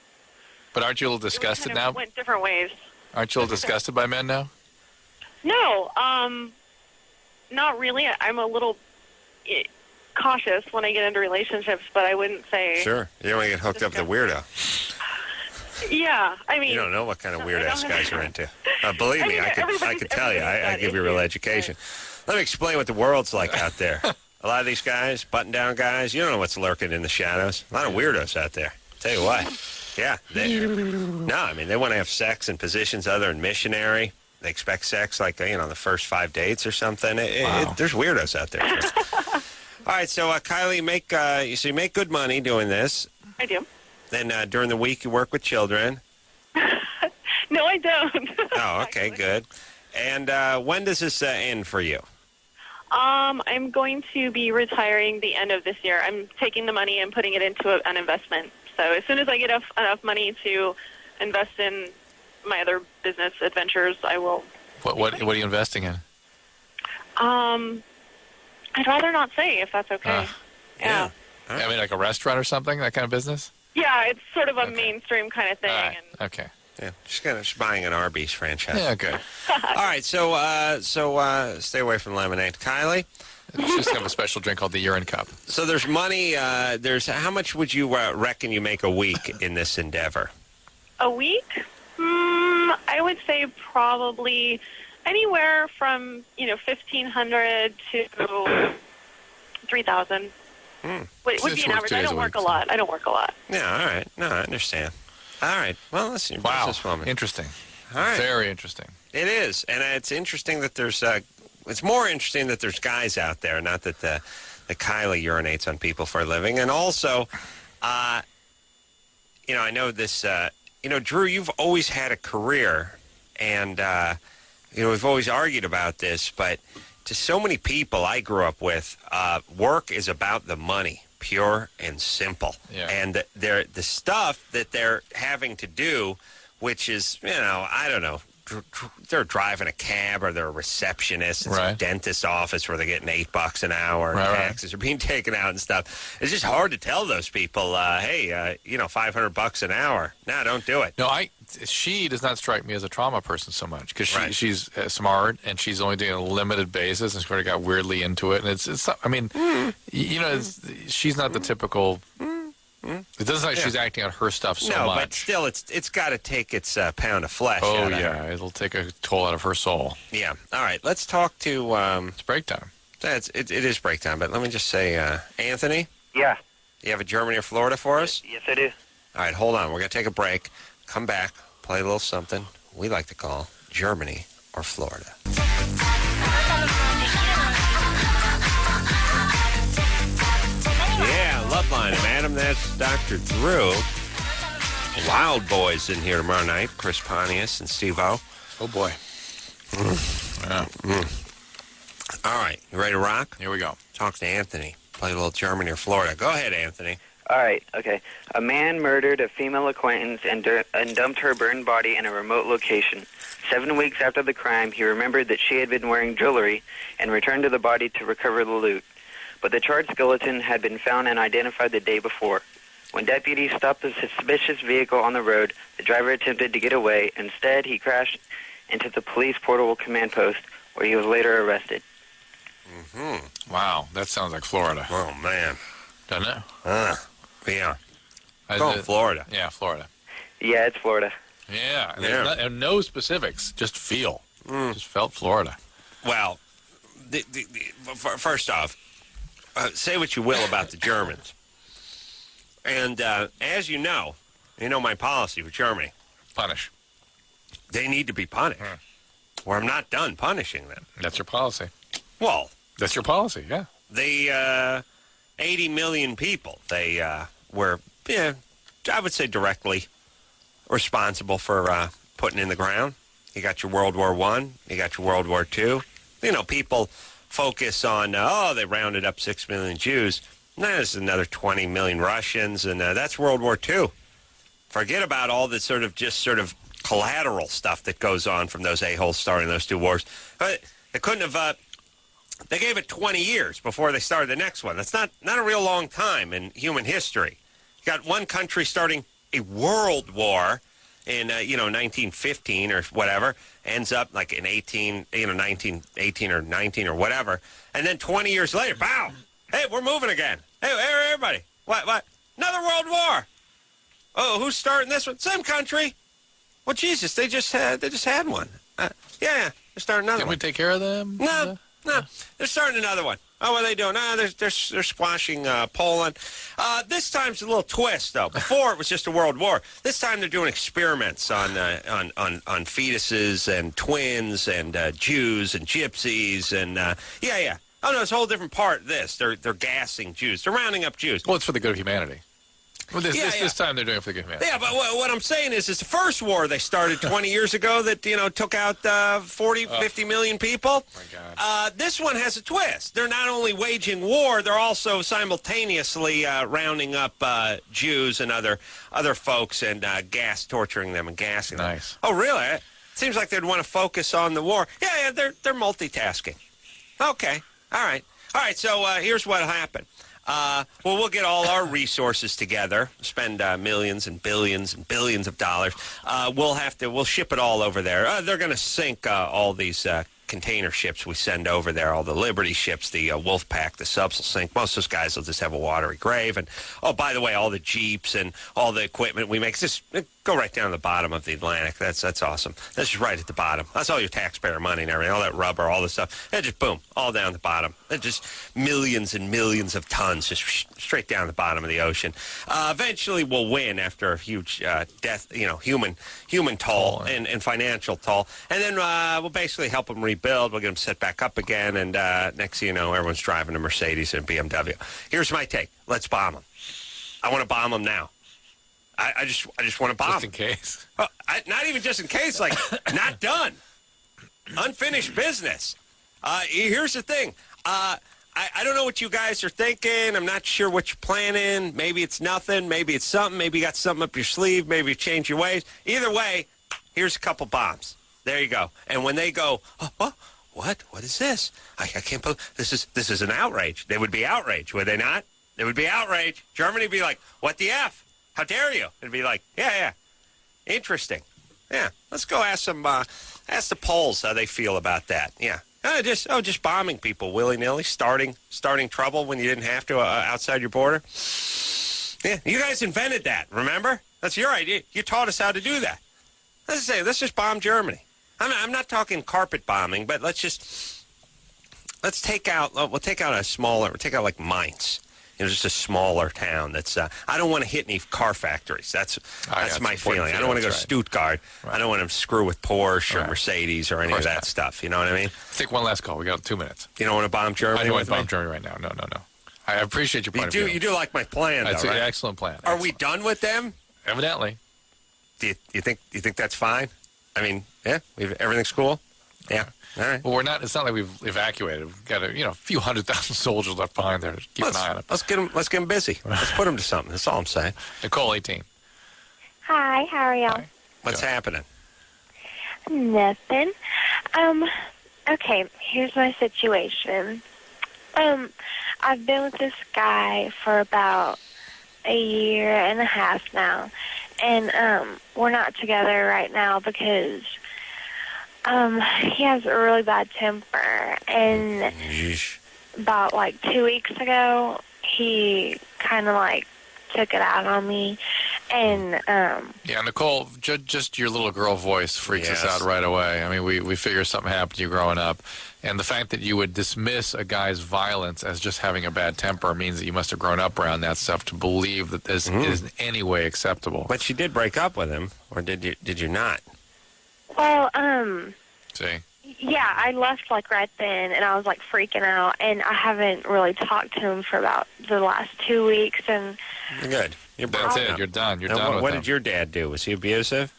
aren't you a little disgusted now? Went different ways. Aren't you a little disgusted by men now? No, not really. I'm a little cautious when I get into relationships, but I wouldn't say. Sure. You don't want to get hooked up with a weirdo. Yeah, I mean. You don't know what kind of weird-ass guys are into. Believe me, I could tell you. I give you real education. Let me explain what the world's like out there. A lot of these guys, button-down guys, you don't know what's lurking in the shadows. A lot of weirdos out there. Tell you what. Yeah. They want to have sex in positions other than missionary. They expect sex like, the first 5 dates or something. There's weirdos out there. All right, so Kylie, you make good money doing this. I do. Then during the week you work with children. No, I don't. Oh, okay, good. And when does this end for you? I'm going to be retiring the end of this year. I'm taking the money and putting it into an investment. So as soon as I get enough money to invest in my other business adventures, I will. What are you investing in? I'd rather not say, if that's okay. Yeah. I mean, like a restaurant or something, that kind of business? Yeah, it's sort of a mainstream kind of thing. Right. Okay. Yeah, just buying an Arby's franchise. Yeah, good. All right, so stay away from lemonade. Kylie? Just have a special drink called the urine cup. So there's money. How much would you reckon you make a week in this endeavor? A week? I would say probably anywhere from, $1,500 to $3,000. Would be an average. I don't work a lot. Yeah, all right. No, I understand. All right. Well, let's see. Wow. Businesswoman. Interesting. All right. Very interesting. It is. And it's interesting that there's it's more interesting that there's guys out there, not that the Kylie urinates on people for a living. And also, I know this, Drew, you've always had a career, and, we've always argued about this, but to so many people I grew up with, work is about the money, pure and simple. Yeah. And the stuff that they're having to do, which is, I don't know, they're driving a cab or they're a receptionist in a dentist's office where they're getting $8 an hour and taxes are being taken out and stuff. It's just hard to tell those people, hey, $500 an hour. No, don't do it. No, she does not strike me as a trauma person so much because she's smart and she's only doing a limited basis and sort of got weirdly into it. And it's I mean, she's not the typical. It doesn't like she's acting on her stuff so much. No, but still, it's got to take its pound of flesh. Oh, out of yeah. her. It'll take a toll out of her soul. Yeah. All right. Let's talk to... it's break time. It is break time, but let me just say, Anthony? Yeah. You have a Germany or Florida for us? Yes, I do. All right, hold on. We're going to take a break. Come back, play a little something we like to call Germany or Florida. Loveline. I'm Adam. That's Dr. Drew. Wild Boys in here tomorrow night. Chris Pontius and Steve-O. Oh, boy. Yeah. All right. You ready to rock? Here we go. Talk to Anthony. Play a little Germany or Florida. Go ahead, Anthony. All right, okay. A man murdered a female acquaintance and dumped her burned body in a remote location. 7 weeks after the crime, he remembered that she had been wearing jewelry and returned to the body to recover the loot. But the charred skeleton had been found and identified the day before. When deputies stopped the suspicious vehicle on the road, the driver attempted to get away. Instead, he crashed into the police portable command post, where he was later arrested. Mm-hmm. Wow, that sounds like Florida. Oh, man. Doesn't it? Yeah. Going Florida. Yeah, Florida. Yeah, it's Florida. Yeah. And no specifics, just feel. Just felt Florida. Well, first off, say what you will about the Germans. And as you know my policy with Germany. Punish. They need to be punished. Or I'm not done punishing them. That's your policy. Well. That's your policy, yeah. They, 80 million people, they were, I would say directly responsible for putting in the ground. You got your World War I, you got your World War II. People focus on, they rounded up 6 million Jews. There's another 20 million Russians, and that's World War II. Forget about all the sort of collateral stuff that goes on from those a-holes starting those two wars. They couldn't have, they gave it 20 years before they started the next one. That's not a real long time in human history. You got one country starting a world war in 1915 or whatever, ends up like in 1918 or 19 or whatever, and then 20 years later, pow! Hey, we're moving again. Hey, everybody, what? Another world war. Oh, who's starting this one? Same country. Well, Jesus, they just had one. Yeah, they're starting another one. Can we take care of them? No, they're starting another one. Oh, what are they doing? They're squashing Poland. This time's a little twist, though. Before, it was just a world war. This time, they're doing experiments on fetuses and twins and Jews and gypsies and yeah. Oh no, it's a whole different part of this. They're gassing Jews. They're rounding up Jews. Well, it's for the good of humanity. Well, this time they're doing it for the good of humanity. Yeah, but what I'm saying is the first war they started 20 years ago that, took out 50 million people. My God. This one has a twist. They're not only waging war, they're also simultaneously rounding up Jews and other folks and torturing them and gassing them. Nice. Oh, really? It seems like they'd want to focus on the war. Yeah, they're multitasking. Okay. All right, so here's what happened. We'll get all our resources together, spend millions and billions of dollars. We'll ship it all over there. They're going to sink all these container ships we send over there, all the Liberty ships, the Wolfpack, the subs will sink. Most of those guys will just have a watery grave. And, oh, by the way, all the Jeeps and all the equipment we make, just go right down to the bottom of the Atlantic. That's awesome. That's just right at the bottom. That's all your taxpayer money and everything, all that rubber, all this stuff. And just, boom, all down the bottom. It's just millions and millions of tons just straight down the bottom of the ocean. Eventually, we'll win after a huge death, human toll and financial toll. And then we'll basically help them rebuild. We'll get them set back up again. And next thing you know, everyone's driving a Mercedes and a BMW. Here's my take. Let's bomb them. I want to bomb them now. I just want to bomb. Just in case. Not even just in case, like, not done. Unfinished business. Here's the thing. I don't know what you guys are thinking. I'm not sure what you're planning. Maybe it's nothing. Maybe it's something. Maybe you got something up your sleeve. Maybe you changed your ways. Either way, here's a couple bombs. There you go. And when they go, oh, what? What is this? I can't believe this is an outrage. They would be outraged, would they not? They would be outraged. Germany would be like, what the F? How dare you? It'd be like, yeah. Interesting. Yeah. Let's go ask the Poles how they feel about that. Yeah. Just bombing people willy-nilly, starting trouble when you didn't have to outside your border. Yeah. You guys invented that, remember? That's your idea. You taught us how to do that. Let's just bomb Germany. I'm not talking carpet bombing, but let's take out like Mainz. Just a smaller town that's I don't want to hit any car factories. That's my feeling. I don't want to go to Stuttgart. Right. I don't want to screw with Porsche or Mercedes or any of that stuff. You know what I mean? Let's take one last call. We got 2 minutes. You don't want to bomb Germany? I don't want to bomb Germany right now. No. I appreciate your point of view. You do like my plan, That's though, right? an excellent plan. Are we done with them? Evidently. Do you think that's fine? I mean, yeah, everything's cool. Yeah. All right. Well, we're not. It's not like we've evacuated. We've got a few 100,000 soldiers left behind there. Keep an eye on them. Let's get them busy. Let's put them to something. That's all I'm saying. Nicole, 18. Hi, how are y'all? What's happening? Nothing. Okay, here's my situation. I've been with this guy for about a year and a half now, and we're not together right now because he has a really bad temper, and about like 2 weeks ago, he kind of like took it out on me, and yeah, Nicole, just your little girl voice freaks us out right away. I mean, we figure something happened to you growing up, and the fact that you would dismiss a guy's violence as just having a bad temper means that you must have grown up around that stuff to believe that this is in any way acceptable. But you did break up with him, or did you not? well, See? yeah, I left like right then, and I was like freaking out, and I haven't really talked to him for about the last 2 weeks, and You're good. That's it. You're done. You're done with what him. did your dad do? Was he abusive?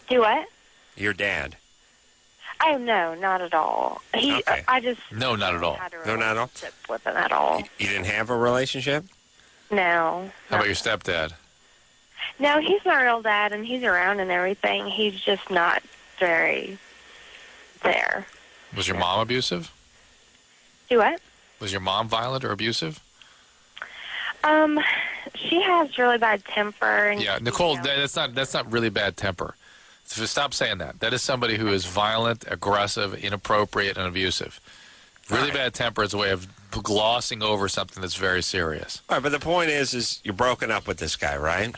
do what? Your dad? Oh no, not at all. I just No, not at all. No, not at all? with him at all. You didn't have a relationship? No. How about your stepdad? No, he's my real dad, and he's around and everything. He's just not very there. Was your mom abusive? Do what? Was your mom violent or abusive? She has really bad temper. And, Yeah, Nicole, that's not really bad temper. So stop saying that. That is somebody who is violent, aggressive, inappropriate, and abusive. Really bad temper is a way of glossing over something that's very serious. All right, but the point is you're broken up with this guy, right?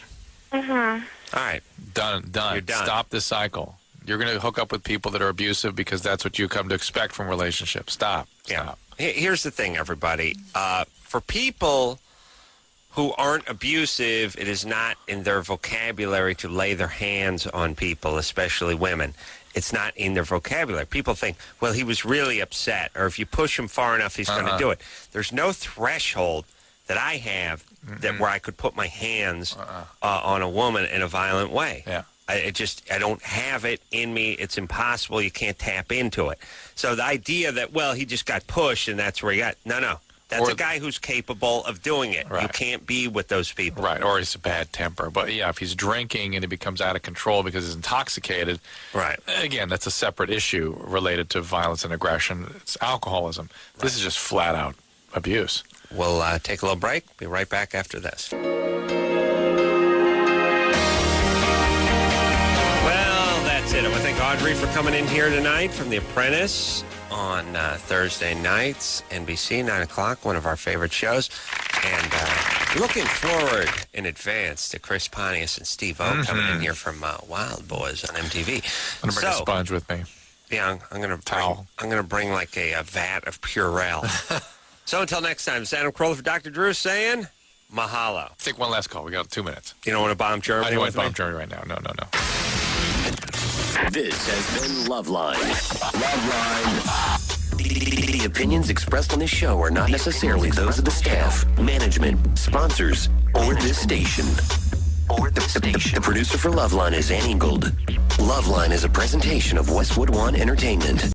Mm-hmm. All right. Done. You're done. Stop this cycle. You're going to hook up with people that are abusive because that's what you come to expect from relationships. Stop. Yeah. Here's the thing, everybody. For people who aren't abusive, it is not in their vocabulary to lay their hands on people, especially women. It's not in their vocabulary. People think, well, he was really upset, or if you push him far enough, he's going to do it. There's no threshold that I have that where I could put my hands on a woman in a violent way. Yeah. I don't have it in me. It's impossible. You can't tap into it. So the idea that, well, he just got pushed and that's where he got, no. That's a guy who's capable of doing it. Right. You can't be with those people. Right, or he's a bad temper. But, yeah, if he's drinking and he becomes out of control because he's intoxicated, right. Again, that's a separate issue related to violence and aggression. It's alcoholism. Right. This is just flat-out abuse. We'll take a little break. Be right back after this. Well, that's it. I want to thank Audrey for coming in here tonight from The Apprentice on Thursday nights, NBC, 9 o'clock, one of our favorite shows. And looking forward in advance to Chris Pontius and Steve O coming in here from Wild Boys on MTV. I'm going to bring a sponge with me. Yeah, I'm going to bring like a vat of Purell. So until next time, it's Adam Carolla for Dr. Drew saying mahalo. Take one last call. We got 2 minutes. You don't want to bomb Germany? I don't want to bomb Germany right now. No. This has been Loveline. The opinions expressed on this show are not necessarily those of the staff, management, sponsors, or this station. The producer for Loveline is Ann Ingold. Loveline is a presentation of Westwood One Entertainment.